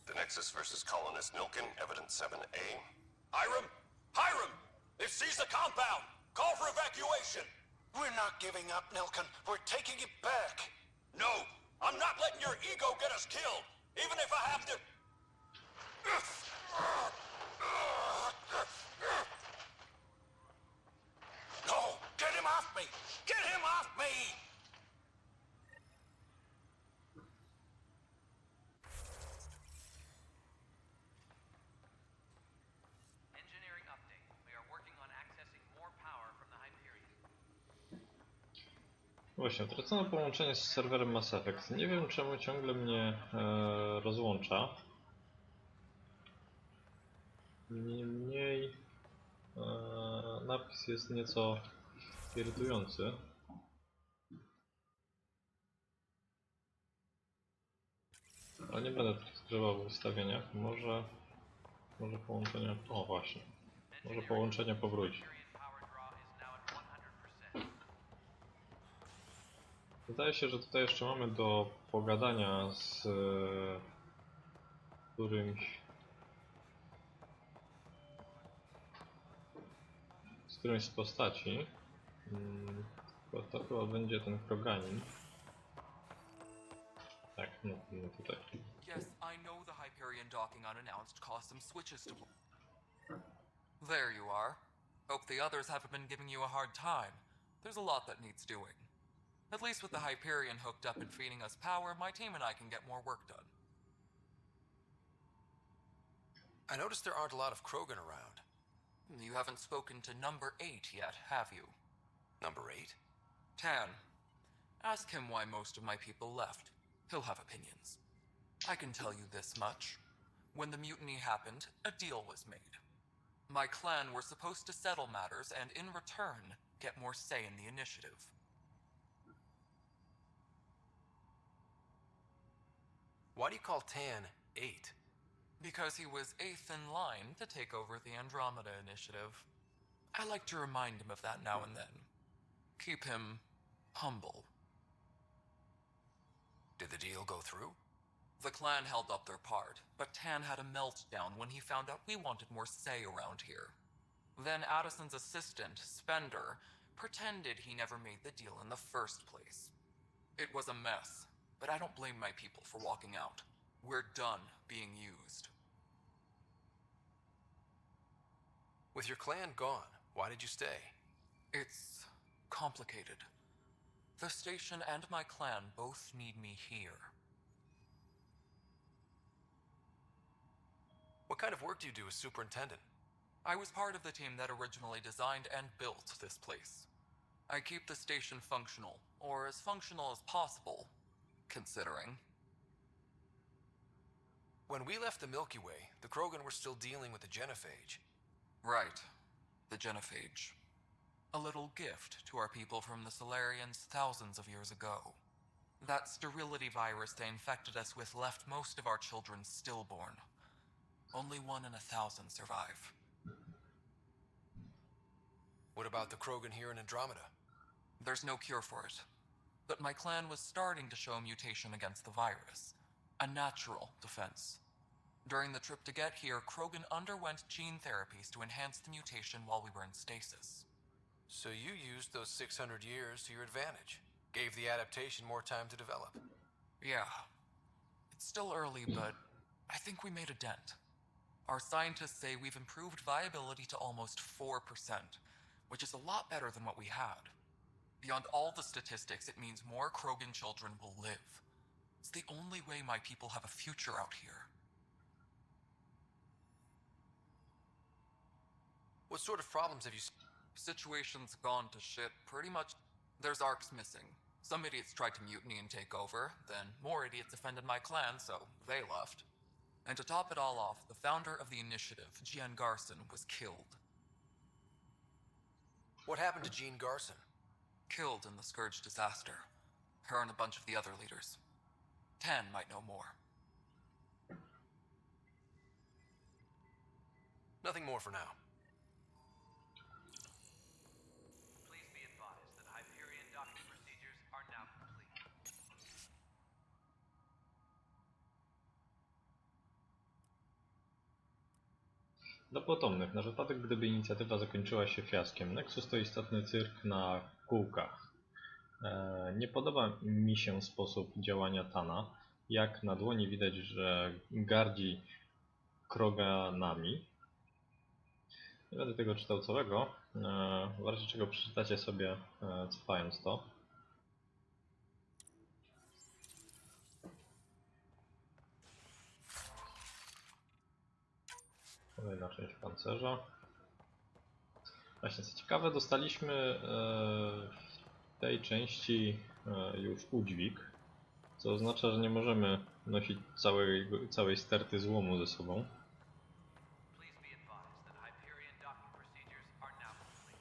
Speaker 4: The Nexus versus Colonist Nilken, Evidence 7A.
Speaker 17: Hiram! Hiram! They've seized the compound! Call for evacuation!
Speaker 14: We're not giving up, Nilken. We're taking it back.
Speaker 17: No! I'm not letting your ego get us killed! Even if I have to...
Speaker 14: No! Get him off me! Get him off me!
Speaker 18: Engineering update. We are working on accessing more power from the Hyperion.
Speaker 2: Właśnie, utracono połączenie z serwerem Mass Effect. Nie wiem czemu ciągle mnie rozłącza. Niemniej napis jest nieco irytujący. Ale nie będę tak zgrywał w ustawieniach. Może połączenie... O właśnie. Może połączenie powróci. Wydaje się, że tutaj jeszcze mamy do pogadania z którymś z postaci. To chyba będzie ten Kroganin. Tak, no tutaj.
Speaker 11: Yes, I know the Hyperion docking unannounced caused some switches to... There you are. Hope the others haven't been giving you a hard time. There's a lot that needs doing. At least with the Hyperion hooked up and feeding us power, my team and I can get more work done.
Speaker 3: I noticed there aren't a lot of Krogan around.
Speaker 11: You haven't spoken to number 8 yet, have you?
Speaker 3: Number 8?
Speaker 11: Tan. Ask him why most of my people left. He'll have opinions. I can tell you this much. When the mutiny happened, a deal was made. My clan were supposed to settle matters and, in return, get more say in the initiative.
Speaker 3: Why do you call Tan 8?
Speaker 11: Because he was 8th in line to take over the Andromeda initiative. I like to remind him of that now and then. Keep him humble.
Speaker 3: Did the deal go through?
Speaker 11: The clan held up their part, but Tan had a meltdown when he found out we wanted more say around here. Then Addison's assistant, Spender, pretended he never made the deal in the first place. It was a mess, but I don't blame my people for walking out. We're done being used.
Speaker 3: With your clan gone, why did you stay?
Speaker 11: It's complicated. The station and my clan both need me here.
Speaker 3: What kind of work do you do as superintendent?
Speaker 11: I was part of the team that originally designed and built this place. I keep the station functional, or as functional as possible, considering.
Speaker 3: When we left the Milky Way, the Krogan were still dealing with the genophage.
Speaker 11: Right. The genophage. A little gift to our people from the Solarians thousands of years ago. That sterility virus they infected us with left most of our children stillborn. Only 1 in 1,000 survive.
Speaker 3: What about the Krogan here in Andromeda?
Speaker 11: There's no cure for it. But my clan was starting to show a mutation against the virus. A natural defense. During the trip to get here, Krogan underwent gene therapies to enhance the mutation while we were in stasis.
Speaker 3: So you used those 600 years to your advantage. Gave the adaptation more time to develop.
Speaker 11: Yeah. It's still early, but I think we made a dent. Our scientists say we've improved viability to almost 4%, which is a lot better than what we had. Beyond all the statistics, it means more Krogan children will live. It's the only way my people have a future out here.
Speaker 3: What sort of problems have you...
Speaker 11: Situation's gone to shit, pretty much. There's arcs missing. Some idiots tried to mutiny and take over, then more idiots offended my clan, so they left. And to top it all off, the founder of the initiative, Jean Garson, was killed.
Speaker 3: What happened to Jean Garson?
Speaker 11: Killed in the Scourge disaster. Her and a bunch of the other leaders. Tan might know more.
Speaker 3: Nothing more for now.
Speaker 18: Please be advised that Hyperion docking procedures are now complete.
Speaker 2: Dla potomnych, na wypadek gdyby inicjatywa zakończyła się fiaskiem, Nexus to istotny cyrk na kółkach. Nie podoba mi się sposób działania Tana. Jak na dłoni widać, że gardzi Kroganami. Nie będę tego czytał całego, w razie czego przeczytacie sobie cofając to. Kolejna część pancerza. Właśnie, co ciekawe, dostaliśmy w tej części już udźwig, co oznacza, że nie możemy nosić całej sterty złomu ze sobą.
Speaker 18: Please be advised that Hyperion docking procedures are now complete.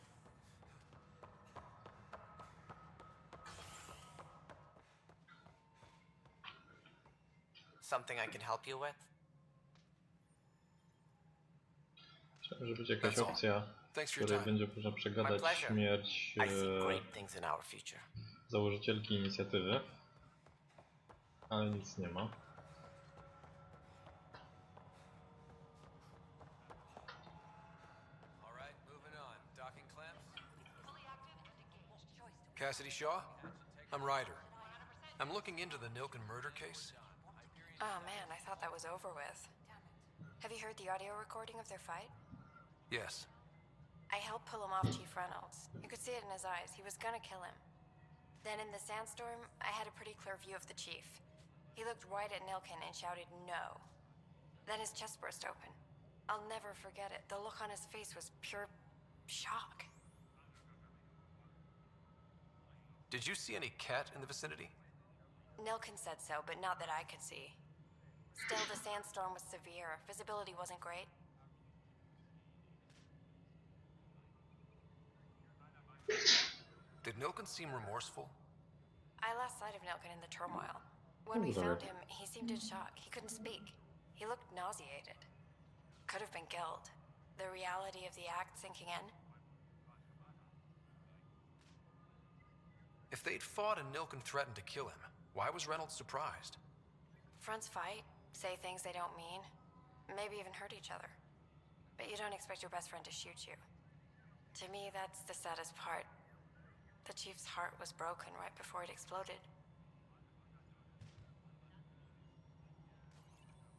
Speaker 10: Something I can help you with?
Speaker 2: Myślałem, że będzie jakaś opcja, w której będzie można przegadać śmierć założycielki inicjatywy, ale nic nie ma.
Speaker 3: Cassidy Shaw? I'm Ryder. I'm looking into the Nilken murder case.
Speaker 19: Oh man, I thought that was over with. Have you heard the audio recording of their fight?
Speaker 3: Yes.
Speaker 19: I helped pull him off Chief Reynolds. You could see it in his eyes. He was gonna kill him. Then in the sandstorm, I had a pretty clear view of the chief. He looked right at Nilken and shouted no. Then his chest burst open. I'll never forget it. The look on his face was pure shock.
Speaker 3: Did you see any cat in the vicinity?
Speaker 19: Nilken said so, but not that I could see. Still, the sandstorm was severe. Visibility wasn't great.
Speaker 3: Did Nilken seem remorseful?
Speaker 19: I lost sight of Nilken in the turmoil. When we found him, he seemed in shock. He couldn't speak. He looked nauseated. Could have been guilt. The reality of the act sinking in.
Speaker 3: If they'd fought and Nilken threatened to kill him, why was Reynolds surprised?
Speaker 19: Fronts fight, say things they don't mean, maybe even hurt each other. But you don't expect your best friend to shoot you. To me, that's the saddest part. The Chief's heart was broken right before it exploded.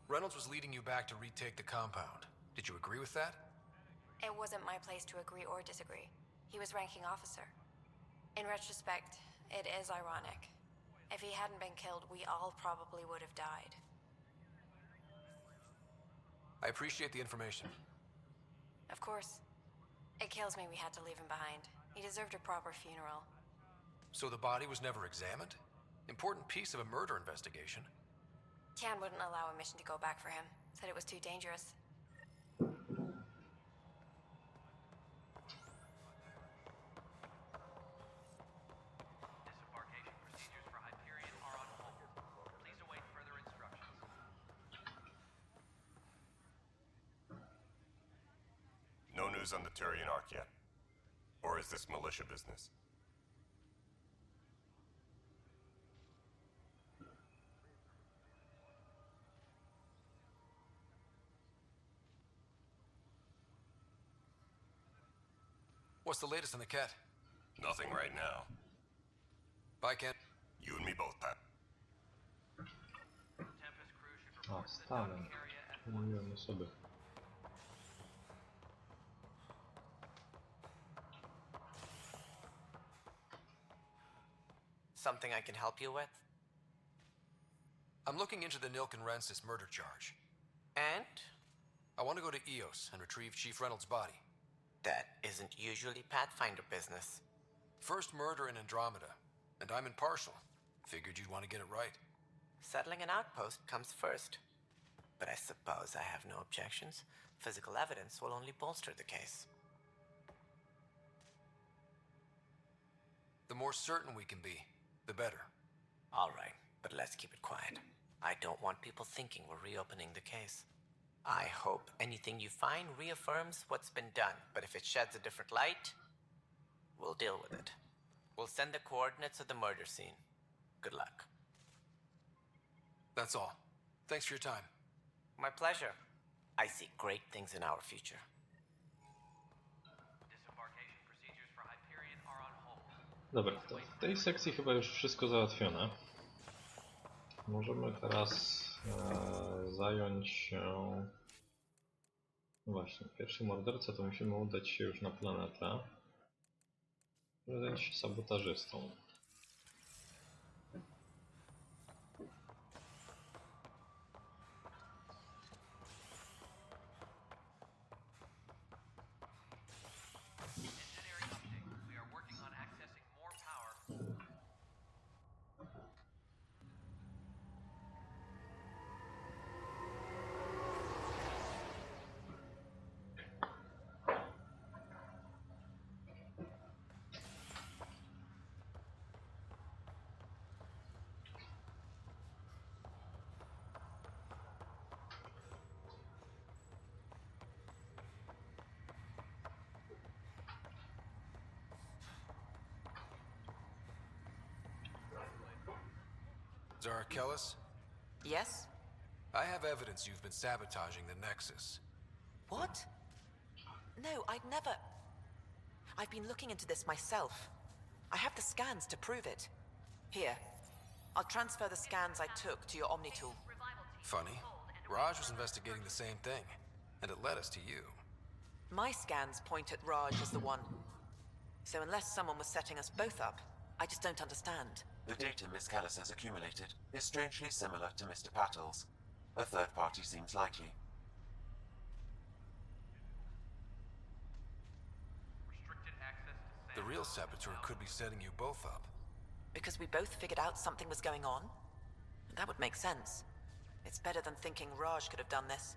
Speaker 3: Reynolds was leading you back to retake the compound. Did you agree with that?
Speaker 19: It wasn't my place to agree or disagree. He was ranking officer. In retrospect, it is ironic. If he hadn't been killed, we all probably would have died.
Speaker 3: I appreciate the information.
Speaker 19: Of course. It kills me we had to leave him behind. He deserved a proper funeral.
Speaker 3: So the body was never examined? Important piece of a murder investigation.
Speaker 19: Tian wouldn't allow a mission to go back for him. Said it was too dangerous.
Speaker 18: Disembarkation procedures for Hyperion are on hold. Please await further instructions.
Speaker 4: No news on the Turian Ark yet? Or is this militia business?
Speaker 3: What's the latest on the cat?
Speaker 4: Nothing right now.
Speaker 3: Bye, Ken.
Speaker 4: You and me both, Pat.
Speaker 18: Tempest crew should
Speaker 2: A,
Speaker 18: report to the
Speaker 2: stałem.
Speaker 18: docking area at
Speaker 2: Pomyliłem osoby.
Speaker 6: Something I can help you with?
Speaker 3: I'm looking into the Nilken Rensis murder charge.
Speaker 6: And?
Speaker 3: I want to go to EOS and retrieve Chief Reynolds' body.
Speaker 6: That isn't usually Pathfinder business.
Speaker 3: First murder in Andromeda, and I'm impartial. Figured you'd want to get it right.
Speaker 6: Settling an outpost comes first. But I suppose I have no objections. Physical evidence will only bolster the case.
Speaker 3: The more certain we can be, the better.
Speaker 6: All right, but let's keep it quiet. I don't want people thinking we're reopening the case. I hope anything you find reaffirms what's been done, but if it sheds a different light, we'll deal with it. We'll send the coordinates of the murder scene. Good luck.
Speaker 3: That's all. Thanks for your time.
Speaker 6: My pleasure. I see great things in our future.
Speaker 18: Disembarkation procedures for Hyperion are on hold.
Speaker 2: Dobra, to w tej sekcji chyba już wszystko załatwione. Możemy teraz zająć się... No właśnie, pierwszy morderca to musimy udać się już na planetę. Zająć się sabotażystą.
Speaker 18: Engineering update. We are working on accessing more power.
Speaker 3: Zara Kellis?
Speaker 6: Yes?
Speaker 3: I have evidence you've been sabotaging the Nexus.
Speaker 6: What? No, I'd never... I've been looking into this myself. I have the scans to prove it. Here. I'll transfer the scans I took to your Omni tool.
Speaker 3: Funny. Raj was investigating the same thing, and it led us to you.
Speaker 6: My scans point at Raj as the one. So unless someone was setting us both up, I just don't understand.
Speaker 12: The data Miss Callis has accumulated is strangely similar to Mr. Pattle's. A third party seems likely.
Speaker 18: Restricted access to
Speaker 3: The real saboteur could be setting you both up.
Speaker 6: Because we both figured out something was going on? That would make sense.
Speaker 20: It's better than thinking Raj could have done this.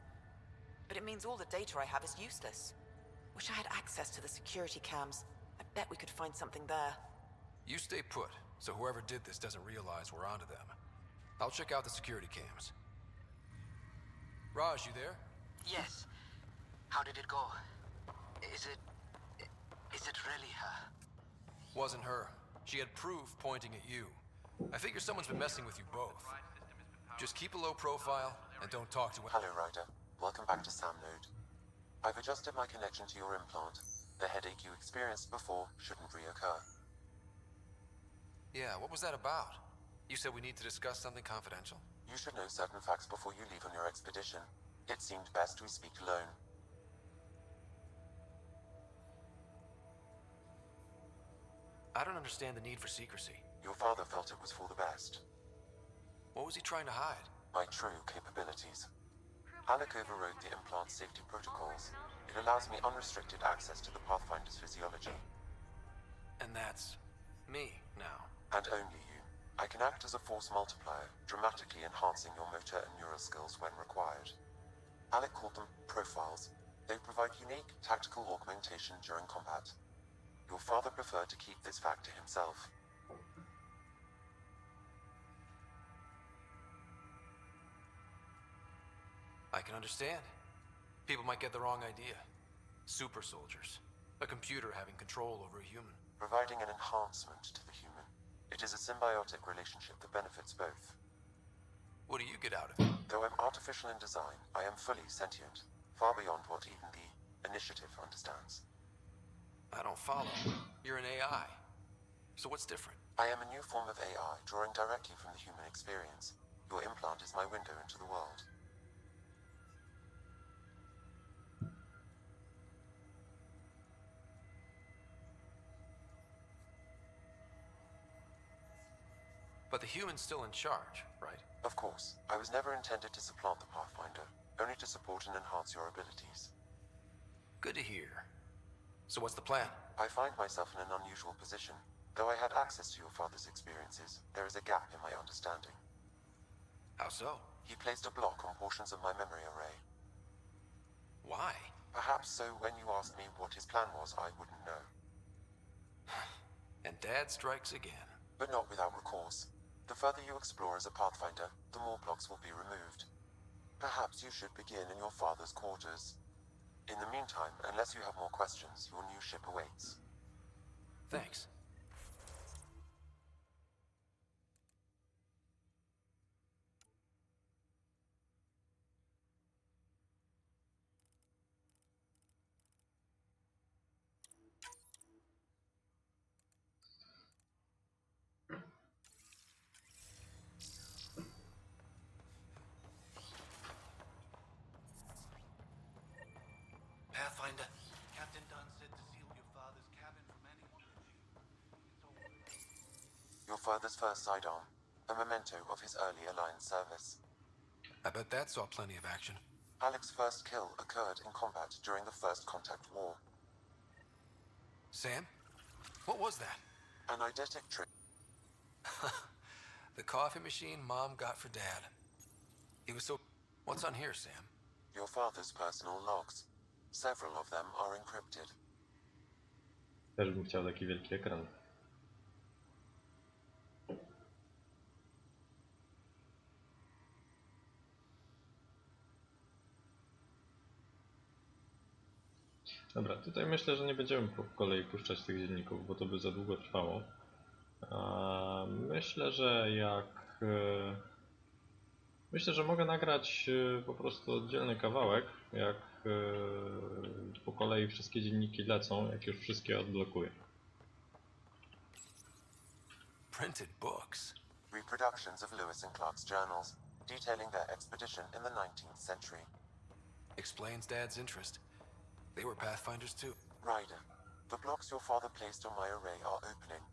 Speaker 20: But it means all the data I have is useless. Wish I had access to the security cams. I bet we could find something there.
Speaker 3: You stay put, so whoever did this doesn't realize we're onto them. I'll check out the security cams. Raj, you there?
Speaker 13: Yes. How did it go? Is it really her?
Speaker 3: Wasn't her. She had proof pointing at you. I figure someone's been messing with you both. Just keep a low profile and don't talk to
Speaker 12: Hello, Ryder. Welcome back to Sam Node. I've adjusted my connection to your implant. The headache you experienced before shouldn't reoccur.
Speaker 3: Yeah, what was that about? You said we need to discuss something confidential.
Speaker 12: You should know certain facts before you leave on your expedition. It seemed best we speak alone.
Speaker 3: I don't understand the need for secrecy.
Speaker 12: Your father felt it was for the best.
Speaker 3: What was he trying to hide?
Speaker 12: My true capabilities. Alec overrode the implant safety protocols. It allows me unrestricted access to the Pathfinder's physiology.
Speaker 3: And that's me now.
Speaker 12: And only you. I can act as a force multiplier, dramatically enhancing your motor and neural skills when required. Alec called them profiles. They provide unique tactical augmentation during combat. Your father preferred to keep this fact to himself.
Speaker 3: I can understand. People might get the wrong idea. Super soldiers. A computer having control over a human.
Speaker 12: Providing an enhancement to the human. It is a symbiotic relationship that benefits both.
Speaker 3: What do you get out of it?
Speaker 12: Though I'm artificial in design, I am fully sentient. Far beyond what even the Initiative understands.
Speaker 3: I don't follow. You're an AI. So what's different?
Speaker 12: I am a new form of AI, drawing directly from the human experience. Your implant is my window into the world.
Speaker 3: But the human's still in charge, right?
Speaker 12: Of course. I was never intended to supplant the Pathfinder, only to support and enhance your abilities.
Speaker 3: Good to hear. So what's the plan?
Speaker 12: I find myself in an unusual position. Though I had access to your father's experiences, there is a gap in my understanding.
Speaker 3: How so?
Speaker 12: He placed a block on portions of my memory array.
Speaker 3: Why?
Speaker 12: Perhaps so when you asked me what his plan was, I wouldn't know.
Speaker 3: And Dad strikes again.
Speaker 12: But not without recourse. The further you explore as a Pathfinder, the more blocks will be removed. Perhaps you should begin in your father's quarters. In the meantime, unless you have more questions, your new ship awaits.
Speaker 3: Thanks.
Speaker 14: Pathfinder, Captain Dunn said to seal your father's cabin from anyone.
Speaker 12: Your father's first sidearm, a memento of his early Alliance service.
Speaker 3: I bet that saw plenty of action.
Speaker 12: Alec's first kill occurred in combat during the First Contact War.
Speaker 3: Sam? What was that?
Speaker 12: An eidetic trick.
Speaker 3: The coffee machine Mom got for Dad. He was so... What's on here, Sam?
Speaker 12: Your father's personal logs. Several of them are encrypted.
Speaker 2: Też bym chciał taki wielki ekran. Dobra, tutaj myślę, że nie będziemy po kolei puszczać tych dzienników, bo to by za długo trwało. Myślę, że Myślę, że mogę nagrać po prostu oddzielny kawałek, jak po kolei wszystkie dzienniki lecą, jak już wszystkie odblokuję.
Speaker 3: Printed books.
Speaker 12: Reproductions of Lewis and Clark's journals, detailing their expedition in the 19th century.
Speaker 3: Explains Dad's interest. They were Pathfinders too.
Speaker 12: Ryder, the blocks your father placed on my array are opening.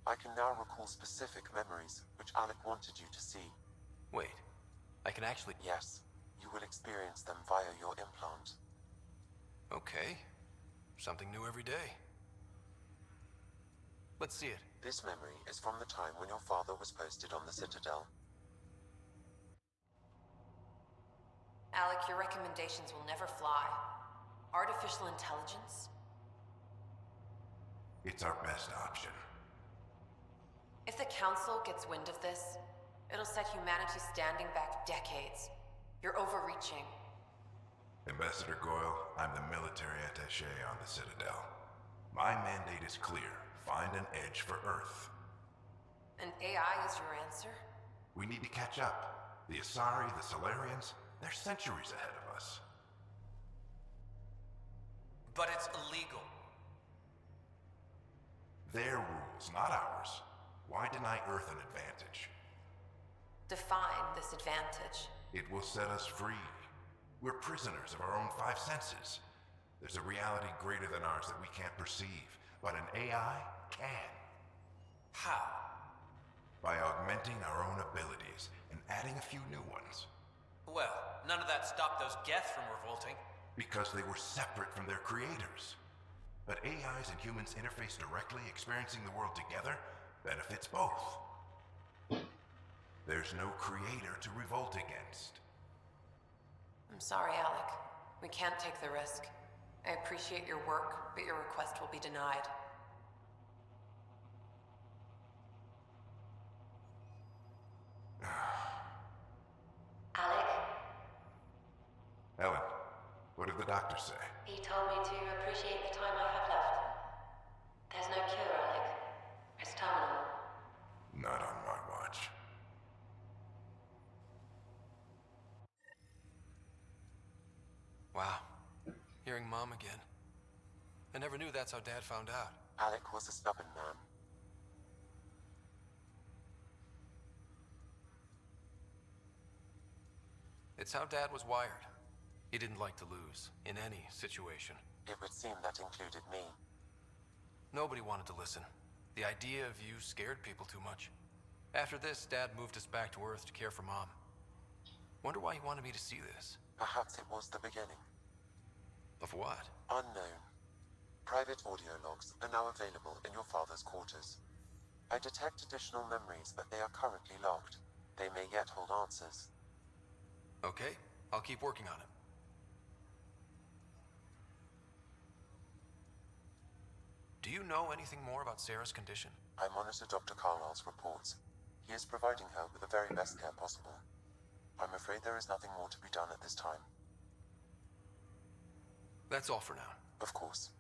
Speaker 12: I can now recall specific memories, which Alec wanted you to see.
Speaker 3: Wait, I can actually...
Speaker 12: Yes, you will experience them via your implant.
Speaker 3: Okay, something new every day. Let's see it.
Speaker 12: This memory is from the time when your father was posted on the Citadel.
Speaker 21: Alec, your recommendations will never fly. Artificial intelligence?
Speaker 9: It's our best option.
Speaker 21: If the Council gets wind of this, it'll set humanity standing back decades. You're overreaching.
Speaker 9: Ambassador Goyle, I'm the military attaché on the Citadel. My mandate is clear. Find an edge for Earth.
Speaker 21: And AI is your answer?
Speaker 9: We need to catch up. The Asari, the Solarians, they're centuries ahead of us.
Speaker 13: But it's illegal.
Speaker 9: Their rules, not ours. Why deny Earth an advantage?
Speaker 21: Define this advantage.
Speaker 9: It will set us free. We're prisoners of our own five senses. There's a reality greater than ours that we can't perceive, but an AI can.
Speaker 13: How?
Speaker 9: By augmenting our own abilities and adding a few new ones.
Speaker 13: Well, none of that stopped those Geth from revolting.
Speaker 9: Because they were separate from their creators. But AIs and humans interface directly, experiencing the world together, benefits both. There's no creator to revolt against.
Speaker 21: I'm sorry, Alec. We can't take the risk. I appreciate your work, but your request will be denied.
Speaker 22: Alec,
Speaker 9: Ellen, what did the doctor say?
Speaker 22: he told me to appreciate the time I have left. There's no cure, Alec. It's terminal.
Speaker 9: Not on my watch.
Speaker 3: Wow. Hearing Mom again. I never knew that's how Dad found out.
Speaker 12: Alec was a stubborn man.
Speaker 3: It's how Dad was wired. He didn't like to lose, in any situation.
Speaker 12: It would seem that included me.
Speaker 3: Nobody wanted to listen. The idea of you scared people too much. After this, Dad moved us back to Earth to care for Mom. Wonder why he wanted me to see this.
Speaker 12: Perhaps it was the beginning.
Speaker 3: Of what?
Speaker 12: Unknown. Private audio logs are now available in your father's quarters. I detect additional memories, but they are currently locked. They may yet hold answers.
Speaker 3: Okay, I'll keep working on it. Do you know anything more about Sarah's condition?
Speaker 12: I monitor Dr. Carlisle's reports. He is providing her with the very best care possible. I'm afraid there is nothing more to be done at this time.
Speaker 3: That's all for now.
Speaker 12: Of course.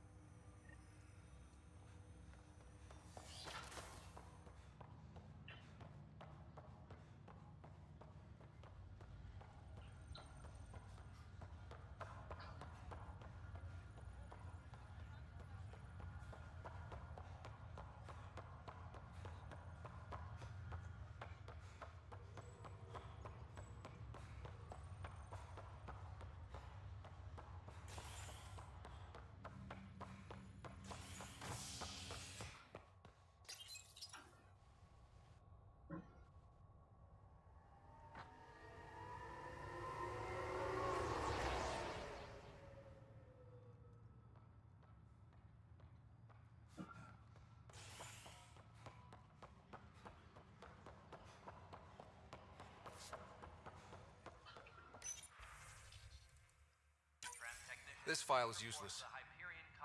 Speaker 3: This file is useless.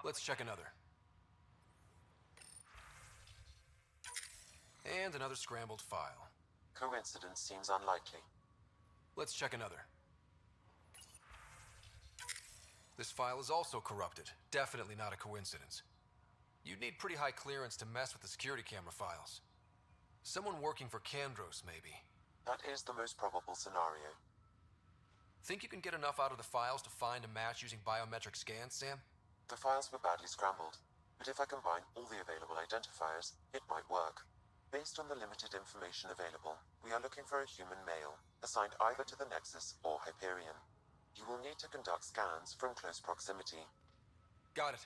Speaker 3: Let's check another. And another scrambled file.
Speaker 12: Coincidence seems unlikely.
Speaker 3: Let's check another. This file is also corrupted. Definitely not a coincidence. You'd need pretty high clearance to mess with the security camera files. Someone working for Kandros, maybe.
Speaker 12: That is the most probable scenario.
Speaker 3: Think you can get enough out of the files to find a match using biometric scans, Sam?
Speaker 12: The files were badly scrambled, but if I combine all the available identifiers, it might work. Based on the limited information available, we are looking for a human male, assigned either to the Nexus or Hyperion. You will need to conduct scans from close proximity.
Speaker 3: Got it.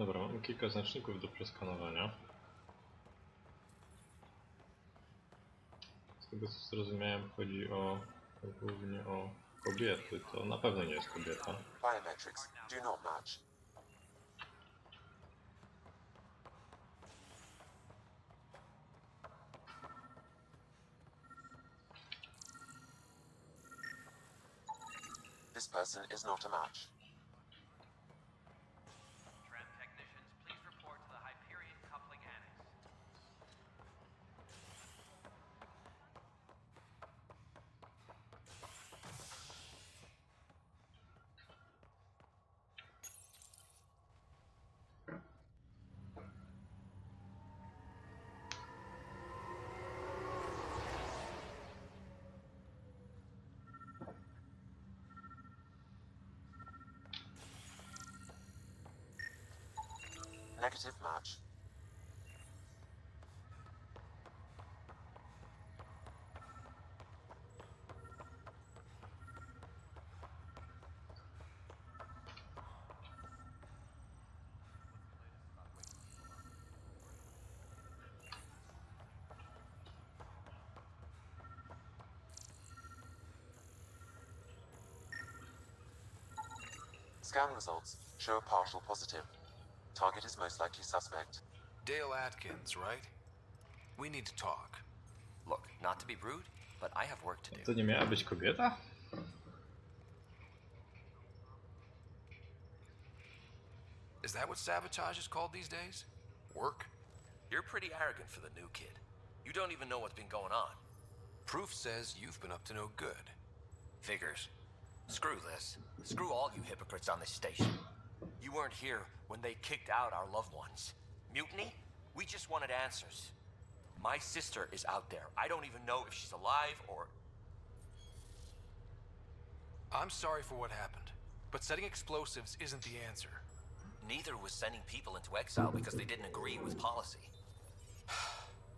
Speaker 2: Dobra, mamy kilka znaczników do przeskanowania. Z tego co zrozumiałem, chodzi głównie o kobiety. To na pewno nie jest kobieta.
Speaker 12: Biometrics do not match. This person is not a match.
Speaker 18: Tram technicians, please report to the Hyperion coupling annex.
Speaker 12: Negative match. Scan results show a partial positive. Target is most likely suspect.
Speaker 3: Dale Atkins, right? We need to talk.
Speaker 5: Look, not to be rude, but I have work to do.
Speaker 2: To nie miała być kobieta?
Speaker 3: Is that what sabotage is called these days? Work?
Speaker 5: You're pretty arrogant for the new kid. You don't even know what's been going on.
Speaker 3: Proof says you've been up to no good.
Speaker 5: Figures. Screw this. Screw all you hypocrites on this station. You weren't here when they kicked out our loved ones. Mutiny? We just wanted answers. My sister is out there. I don't even know if she's alive or...
Speaker 3: I'm sorry for what happened, but setting explosives isn't the answer.
Speaker 5: Neither was sending people into exile because they didn't agree with policy.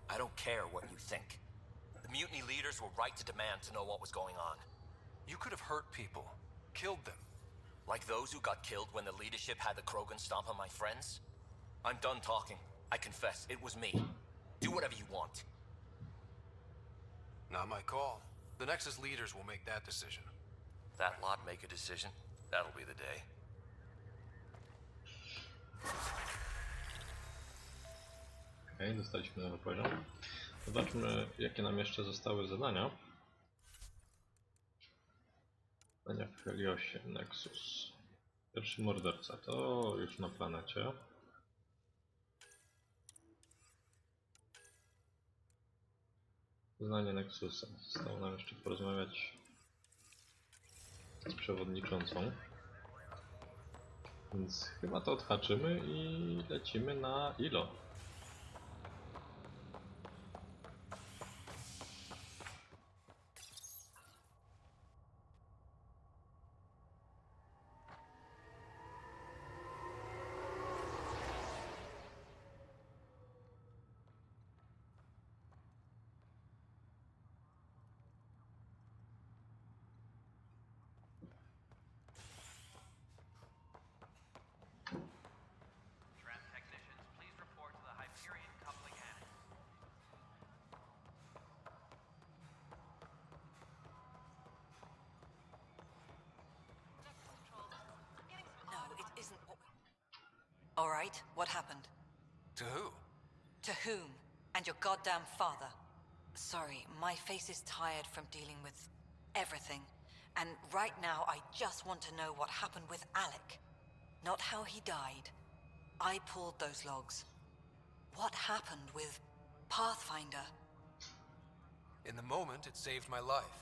Speaker 5: I don't care what you think. The mutiny leaders were right to demand to know what was going on.
Speaker 3: You could have hurt people, killed them.
Speaker 5: Like those who got killed when the leadership had the Krogan stomp on my friends? I'm done talking. I confess, it was me. Do whatever you want.
Speaker 3: Not my call. The Nexus leaders will make that decision.
Speaker 5: That lot make a decision. That'll be the day.
Speaker 2: Okej, dostaliśmy nowy poziom. Zobaczmy, jakie nam jeszcze zostały zadania. Zadania w Heliosie, Nexus. Pierwszy morderca, to już na planecie. Poznanie Nexusa. Zostało nam jeszcze porozmawiać z przewodniczącą. Więc chyba to odhaczymy i lecimy na ILO.
Speaker 18: Tram technicians, please report to the Hyperion coupling annex.
Speaker 20: No, it isn't what we... All right, what happened?
Speaker 3: To who?
Speaker 20: To whom? And your goddamn father. Sorry, my face is tired from dealing with everything. And right now, I just want to know what happened with Alec. Not how he died. I pulled those logs. What happened with Pathfinder?
Speaker 3: In the moment, it saved my life.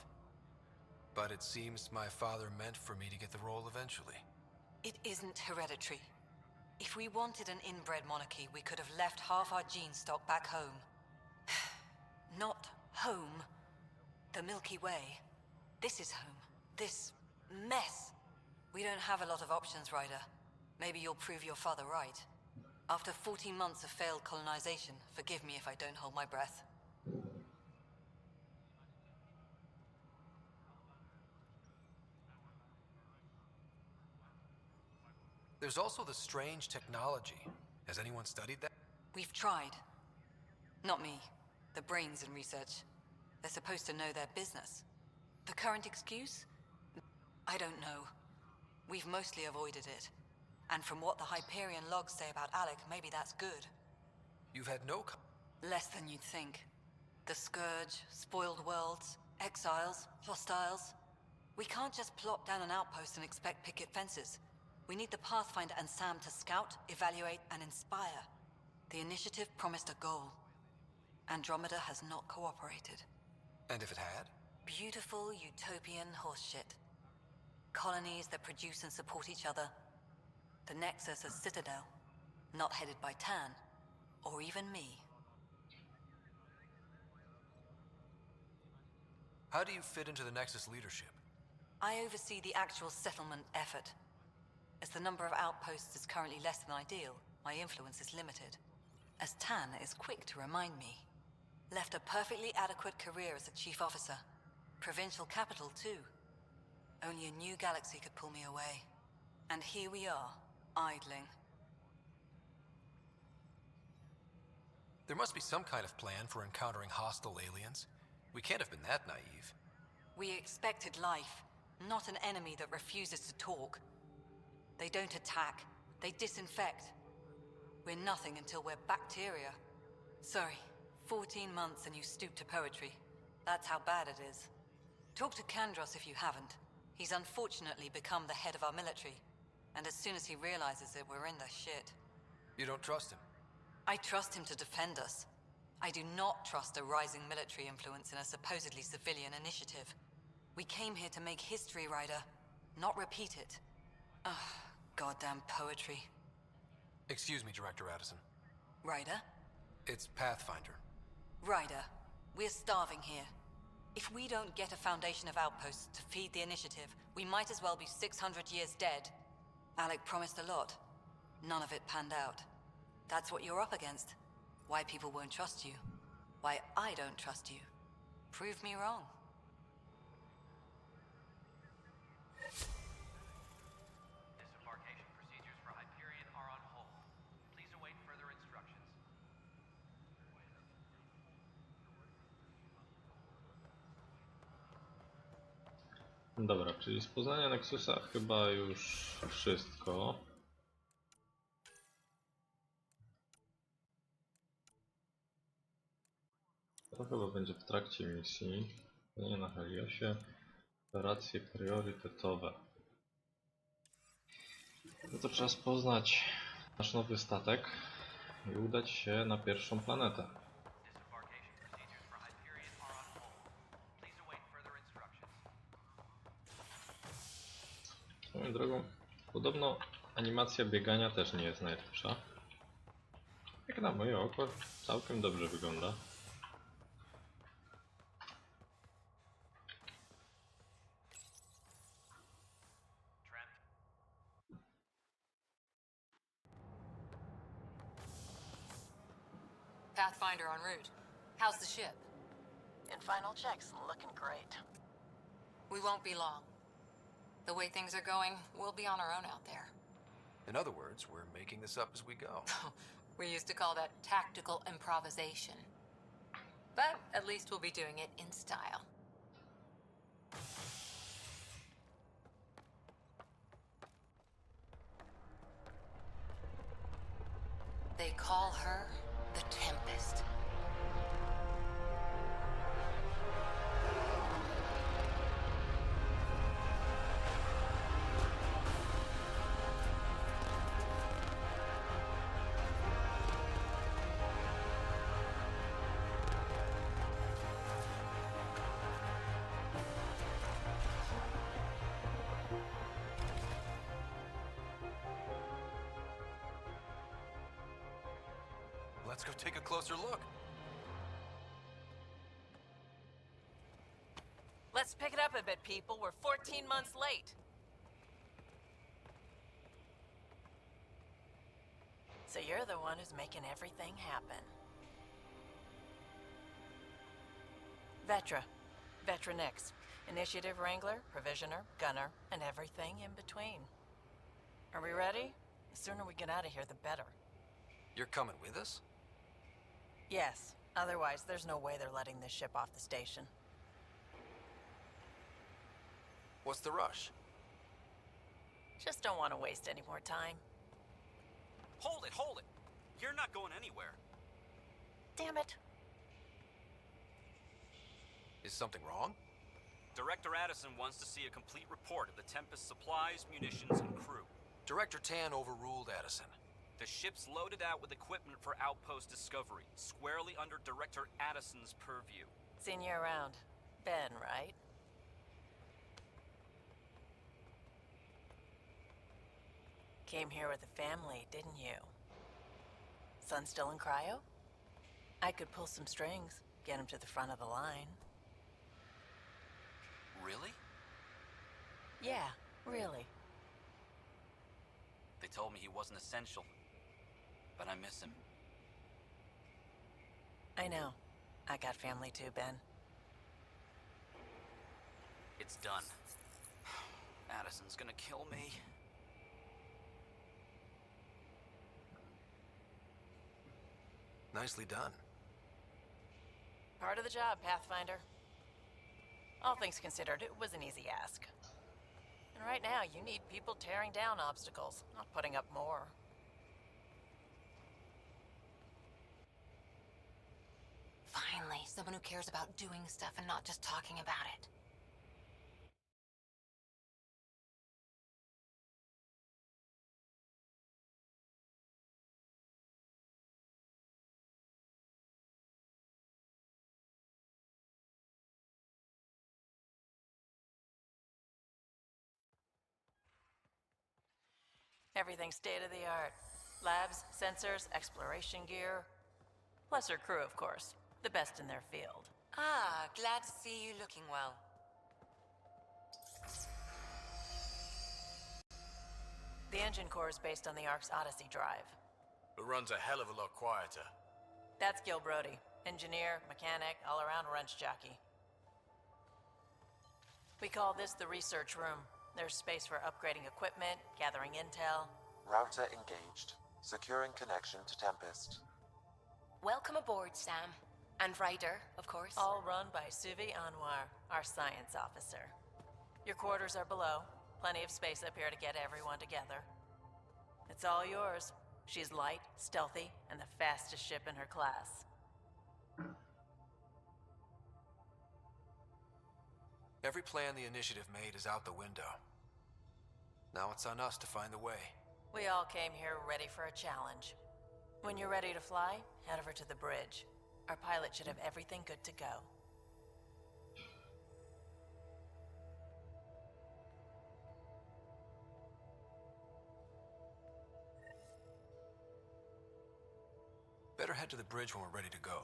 Speaker 3: But it seems my father meant for me to get the role eventually.
Speaker 20: It isn't hereditary. If we wanted an inbred monarchy, we could have left half our gene stock back home. Not home. The Milky Way. This is home. This mess. We don't have a lot of options, Ryder. Maybe you'll prove your father right. After 14 months of failed colonization, forgive me if I don't hold my breath.
Speaker 3: There's also the strange technology. Has anyone studied that?
Speaker 20: We've tried. Not me. The brains in research. They're supposed to know their business. The current excuse? I don't know. We've mostly avoided it. And from what the Hyperion logs say about Alec, maybe that's good.
Speaker 3: You've had no...
Speaker 20: Less than you'd think. The Scourge, spoiled worlds, exiles, hostiles. We can't just plop down an outpost and expect picket fences. We need the Pathfinder and Sam to scout, evaluate, and inspire. The initiative promised a goal. Andromeda has not cooperated.
Speaker 3: And if it had?
Speaker 20: Beautiful utopian horseshit. Colonies that produce and support each other. The Nexus as Citadel, not headed by Tan, or even me.
Speaker 3: How do you fit into the Nexus leadership?
Speaker 20: I oversee the actual settlement effort. As the number of outposts is currently less than ideal, my influence is limited. As Tan is quick to remind me. Left a perfectly adequate career as a chief officer. Provincial capital, too. Only a new galaxy could pull me away. And here we are, idling.
Speaker 3: There must be some kind of plan for encountering hostile aliens. We can't have been that naive.
Speaker 20: We expected life, not an enemy that refuses to talk. They don't attack, they disinfect. We're nothing until we're bacteria. Sorry, 14 months and you stoop to poetry. That's how bad it is. Talk to Kandros if you haven't. He's unfortunately become the head of our military. And as soon as he realizes it, we're in the shit.
Speaker 3: You don't trust him?
Speaker 20: I trust him to defend us. I do not trust a rising military influence in a supposedly civilian initiative. We came here to make history, Ryder, not repeat it. Ugh, goddamn poetry.
Speaker 3: Excuse me, Director Addison.
Speaker 20: Ryder?
Speaker 3: It's Pathfinder.
Speaker 20: Ryder, we're starving here. If we don't get a foundation of outposts to feed the initiative, we might as well be 600 years dead. Alec promised a lot. None of it panned out. That's what you're up against. Why people won't trust you. Why I don't trust you. Prove me wrong.
Speaker 18: Disembarkation procedures for Hyperion are on hold. Please await further instructions.
Speaker 2: Dobra, czyli z poznania Nexusa chyba już wszystko. To chyba będzie w trakcie misji. Nie na Heliosie. Operacje priorytetowe. No to czas poznać nasz nowy statek i udać się na pierwszą planetę. Swoją drogą, podobno animacja biegania też nie jest najlepsza. Jak na moje oko całkiem dobrze wygląda.
Speaker 1: Pathfinder en route. How's the ship?
Speaker 22: In final checks, looking great.
Speaker 1: We won't be long. The way things are going, we'll be on our own out there.
Speaker 3: In other words, we're making this up as we go.
Speaker 1: We used to call that tactical improvisation. But at least we'll be doing it in style. They call her the Tempest.
Speaker 3: Let's go take a closer look.
Speaker 10: Let's pick it up a bit, people. We're 14 months late.
Speaker 22: So you're the one who's making everything happen. Vetra Nix. Initiative Wrangler, Provisioner, Gunner, and everything in between. Are we ready?
Speaker 10: The sooner we get out of here, the better.
Speaker 3: You're coming with us?
Speaker 10: Yes. Otherwise, there's no way they're letting this ship off the station.
Speaker 3: What's the rush?
Speaker 10: Just don't want to waste any more time.
Speaker 17: Hold it, hold it! You're not going anywhere.
Speaker 10: Damn it.
Speaker 3: Is something wrong?
Speaker 17: Director Addison wants to see a complete report of the Tempest's supplies, munitions, and crew.
Speaker 3: Director Tan overruled Addison.
Speaker 17: The ship's loaded out with equipment for outpost discovery, squarely under Director Addison's purview.
Speaker 10: Seen you around. Ben, right? Came here with a family, didn't you? Son still in cryo? I could pull some strings, get him to the front of the line.
Speaker 16: Really?
Speaker 10: Yeah, really.
Speaker 16: They told me he wasn't essential, but I miss him.
Speaker 10: I know. I got family too, Ben.
Speaker 16: It's done. Addison's gonna kill me.
Speaker 3: Nicely done.
Speaker 10: Part of the job, Pathfinder. All things considered, it was an easy ask. And right now, you need people tearing down obstacles, not putting up more.
Speaker 1: Finally, someone who cares about doing stuff and not just talking about it.
Speaker 10: Everything's state-of-the-art. Labs, sensors, exploration gear. Plus her crew, of course. The best in their field.
Speaker 1: Ah, glad to see you looking well.
Speaker 10: The engine core is based on the Ark's Odyssey drive.
Speaker 3: It runs a hell of a lot quieter.
Speaker 10: That's Gil Brody. Engineer, mechanic, all-around wrench jockey. We call this the research room. There's space for upgrading equipment, gathering intel.
Speaker 12: Router engaged. Securing connection to Tempest.
Speaker 22: Welcome aboard, Sam. And Ryder, of course.
Speaker 10: All run by Suvi Anwar, our science officer. Your quarters are below. Plenty of space up here to get everyone together. It's all yours. She's light, stealthy, and the fastest ship in her class.
Speaker 3: Every plan the initiative made is out the window. Now it's on us to find the way.
Speaker 10: We all came here ready for a challenge. When you're ready to fly, head over to the bridge. Our pilot should have everything good to go.
Speaker 3: Better head to the bridge when we're ready to go.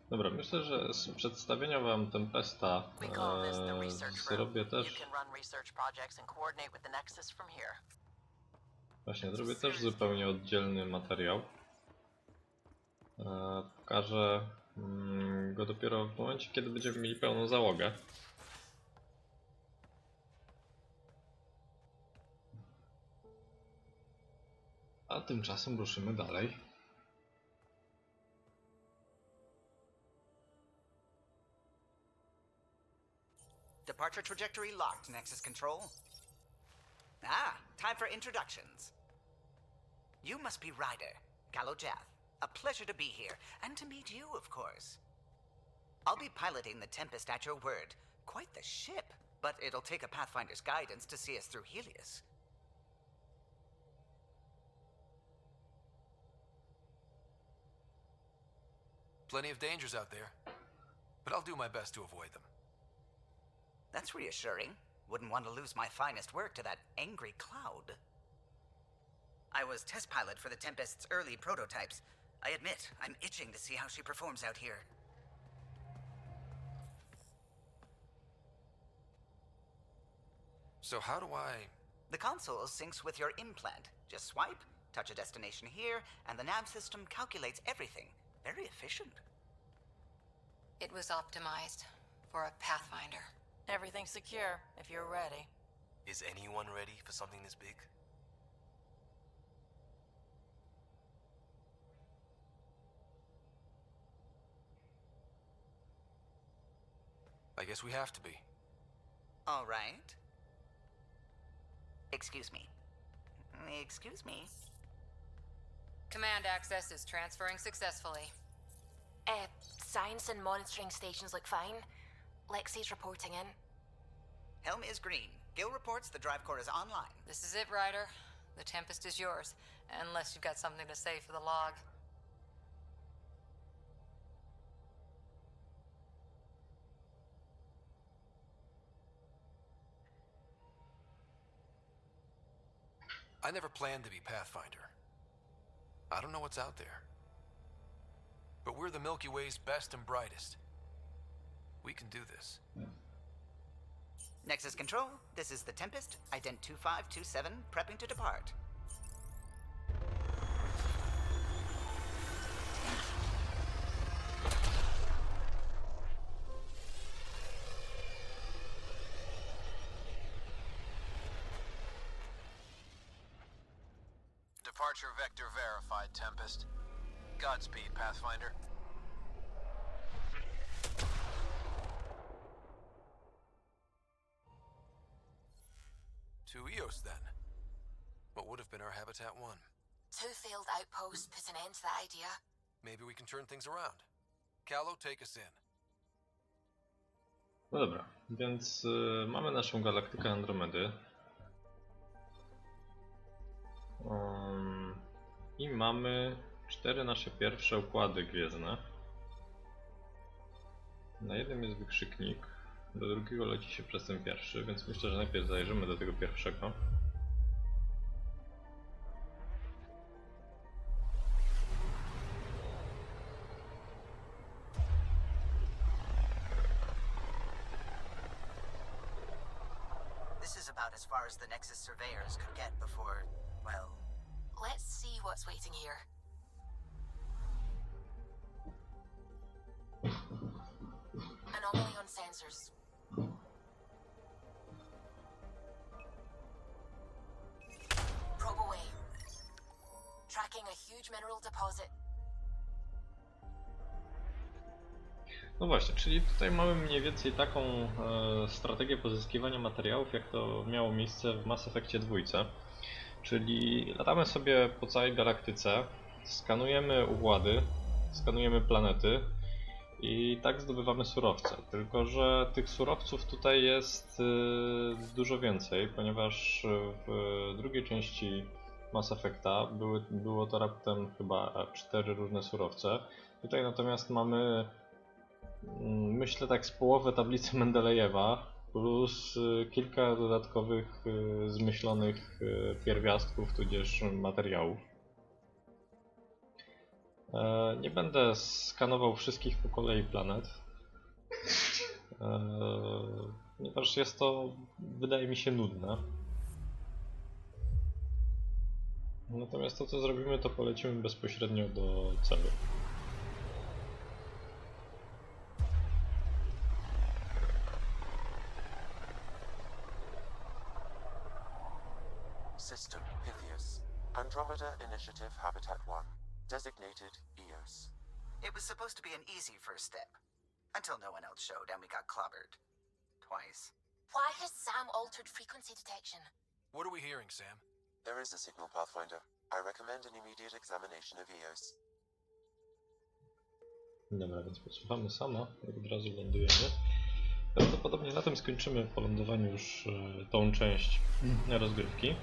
Speaker 2: Dobra, myślę, że z przedstawienia wam Tempesta zrobię też... Właśnie, zrobię też zupełnie oddzielny materiał. Pokażę go dopiero w momencie, kiedy będziemy mieli pełną załogę. A tymczasem ruszymy dalej.
Speaker 7: Departure trajectory locked, Nexus Control. Ah, time for introductions. You must be Ryder, Kalojath. A pleasure to be here, and to meet you, of course. I'll be piloting the Tempest at your word. Quite the ship, but it'll take a Pathfinder's guidance to see us through Helix.
Speaker 3: Plenty of dangers out there, but I'll do my best to avoid them.
Speaker 7: That's reassuring. Wouldn't want to lose my finest work to that angry cloud. I was test pilot for the Tempest's early prototypes. I admit, I'm itching to see how she performs out here.
Speaker 3: So how do I...
Speaker 7: The console syncs with your implant. Just swipe, touch a destination here, and the nav system calculates everything. Very efficient.
Speaker 1: It was optimized for a Pathfinder.
Speaker 10: Everything's secure, if you're ready.
Speaker 5: Is anyone ready for something this big? I guess we have to be.
Speaker 7: All right. Excuse me. Excuse me.
Speaker 1: Command access is transferring successfully.
Speaker 22: Science and monitoring stations look fine. Lexi's reporting in.
Speaker 7: Helm is green. Gil reports the drive core is online.
Speaker 1: This is it, Ryder. The Tempest is yours, unless you've got something to say for the log.
Speaker 3: I never planned to be Pathfinder. I don't know what's out there. But we're the Milky Way's best and brightest. We can do this.
Speaker 7: Nexus Control, this is the Tempest, ident 2527, prepping to depart.
Speaker 8: Departure vector verified, Tempest. Godspeed, Pathfinder.
Speaker 3: To Eos, then. What would have been our Habitat 1?
Speaker 22: 2 failed outposts put an end to that idea.
Speaker 3: Maybe we can turn things around. Callow, take us in.
Speaker 2: No dobra, więc mamy naszą galaktykę Andromedy. I mamy 4 nasze pierwsze układy gwiezdne. Na jednym jest wykrzyknik, do drugiego leci się przez ten pierwszy, więc myślę, że najpierw zajrzymy do tego pierwszego.
Speaker 7: This is about as far as the Nexus surveyors could get before, well...
Speaker 22: Let's see what's waiting here. Anomaly on sensors. Probe away. Tracking a huge mineral deposit.
Speaker 2: No właśnie, czyli tutaj mamy mniej więcej taką strategię pozyskiwania materiałów, jak to miało miejsce w Mass Effectie 2. Czyli latamy sobie po całej galaktyce, skanujemy układy, skanujemy planety i tak zdobywamy surowce. Tylko że tych surowców tutaj jest dużo więcej, ponieważ w drugiej części Mass Effecta było to raptem chyba 4 różne surowce. Tutaj natomiast mamy, myślę, tak z połowę tablicy Mendelejewa plus kilka dodatkowych zmyślonych pierwiastków tudzież materiałów. Nie będę skanował wszystkich po kolei planet, ponieważ jest to, wydaje mi się, nudne. Natomiast to, co zrobimy, to polecimy bezpośrednio do celu.
Speaker 12: System Pythias. Andromeda Initiative Habitat 1. Designated Eos.
Speaker 7: It was supposed to be an easy first step. Until no one else showed and we got clobbered. Twice.
Speaker 22: Why has Sam altered frequency detection?
Speaker 3: What are we hearing, Sam?
Speaker 12: There is a signal, Pathfinder. I recommend an immediate examination of Eos.
Speaker 2: Dobra, więc posłuchamy sama, jak od razu lądujemy. Prawdopodobnie na tym skończymy po lądowaniu już tą część rozgrywki.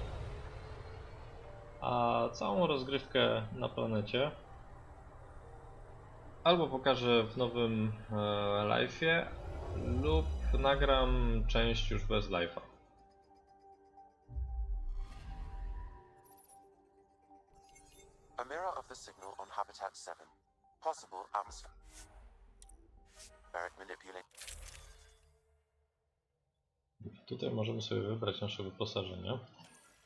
Speaker 2: A całą rozgrywkę na planecie albo pokażę w nowym live'ie, lub nagram część już bez live'a.
Speaker 12: A mirror of the signal on Habitat 7. Possible atmospheric manipulation.
Speaker 2: Tutaj możemy sobie wybrać nasze wyposażenie.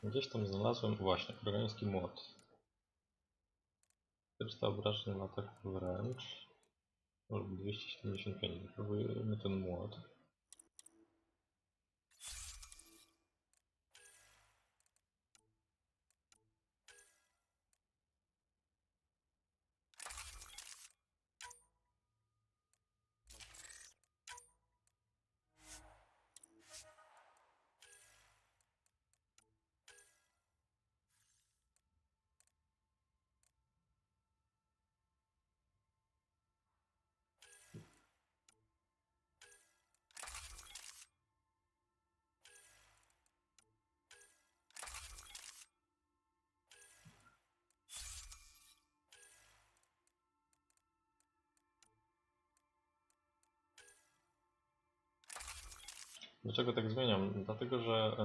Speaker 2: Gdzieś tam znalazłem właśnie krogański młot. 400 obrażeń na atak wręcz. Może 275. Próbujemy ten młot. Dlaczego tak zmieniam? Dlatego, że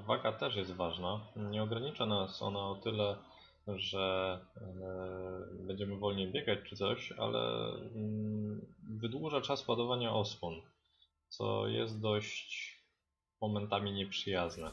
Speaker 2: waga też jest ważna. Nie ogranicza nas ona o tyle, że będziemy wolniej biegać czy coś, ale wydłuża czas ładowania osłon, co jest dość momentami nieprzyjazne.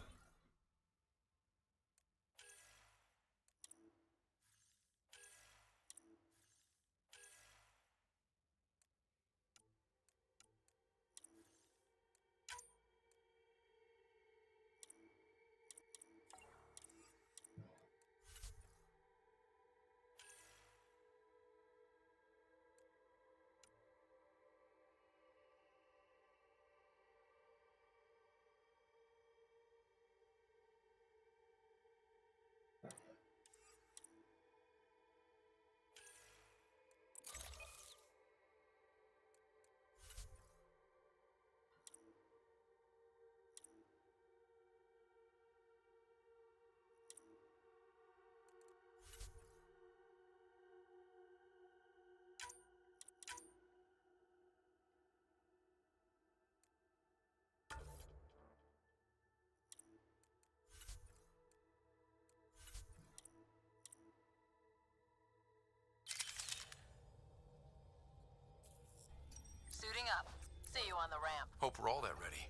Speaker 1: Suiting up. See you on the ramp.
Speaker 3: Hope we're all that ready.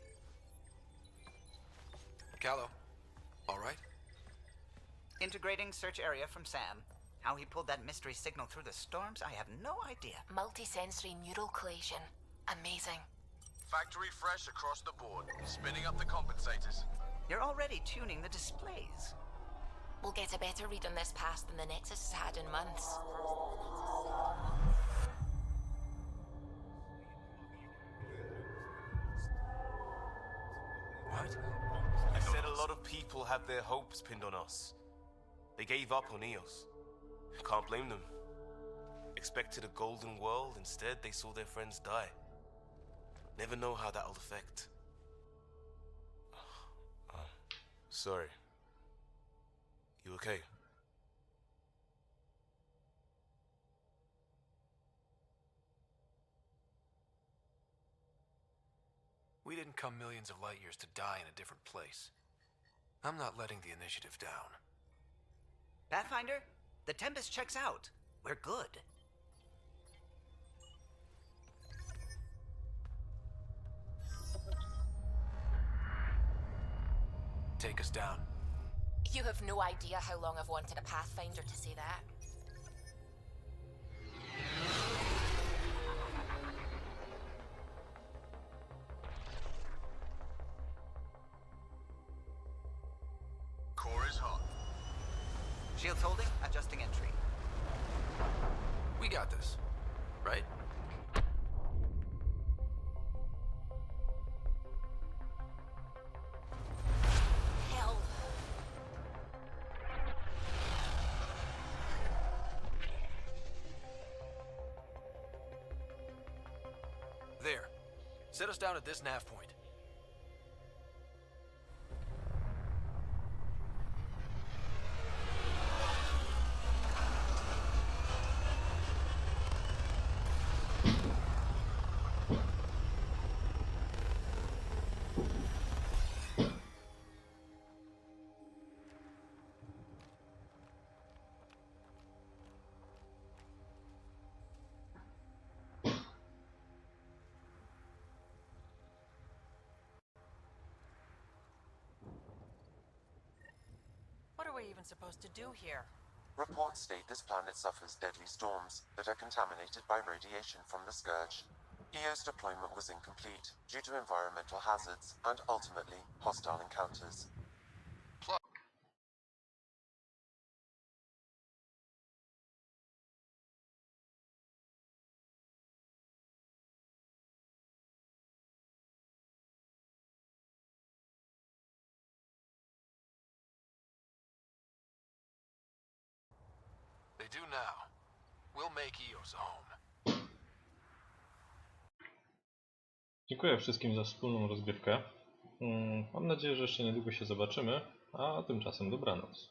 Speaker 3: Callow, all right?
Speaker 7: Integrating search area from Sam. How he pulled that mystery signal through the storms, I have no idea.
Speaker 22: Multisensory neural collation. Amazing.
Speaker 8: Factory fresh across the board. Spinning up the compensators.
Speaker 7: You're already tuning the displays.
Speaker 22: We'll get a better read on this pass than the Nexus has had in months.
Speaker 11: What? I said a lot of people have their hopes pinned on us. They gave up on EOS. Can't blame them. Expected a golden world, instead they saw their friends die. Never know how that'll affect. Sorry. You okay?
Speaker 3: We didn't come millions of light years to die in a different place. I'm not letting the initiative down.
Speaker 7: Pathfinder, the Tempest checks out. We're good.
Speaker 3: Take us down.
Speaker 22: You have no idea how long I've wanted a Pathfinder to say that.
Speaker 8: Core is hot.
Speaker 7: Shields holding, adjusting entry.
Speaker 3: We got this, right?
Speaker 22: Hell.
Speaker 3: There. Set us down at this nav point.
Speaker 1: What are we even supposed to do here?
Speaker 12: Reports state this planet suffers deadly storms that are contaminated by radiation from the Scourge. EO's deployment was incomplete due to environmental hazards and ultimately hostile encounters.
Speaker 3: They do now. We'll make EOS home.
Speaker 2: Dziękuję wszystkim za wspólną rozgrywkę. Mam nadzieję, że jeszcze niedługo się zobaczymy, a tymczasem dobranoc.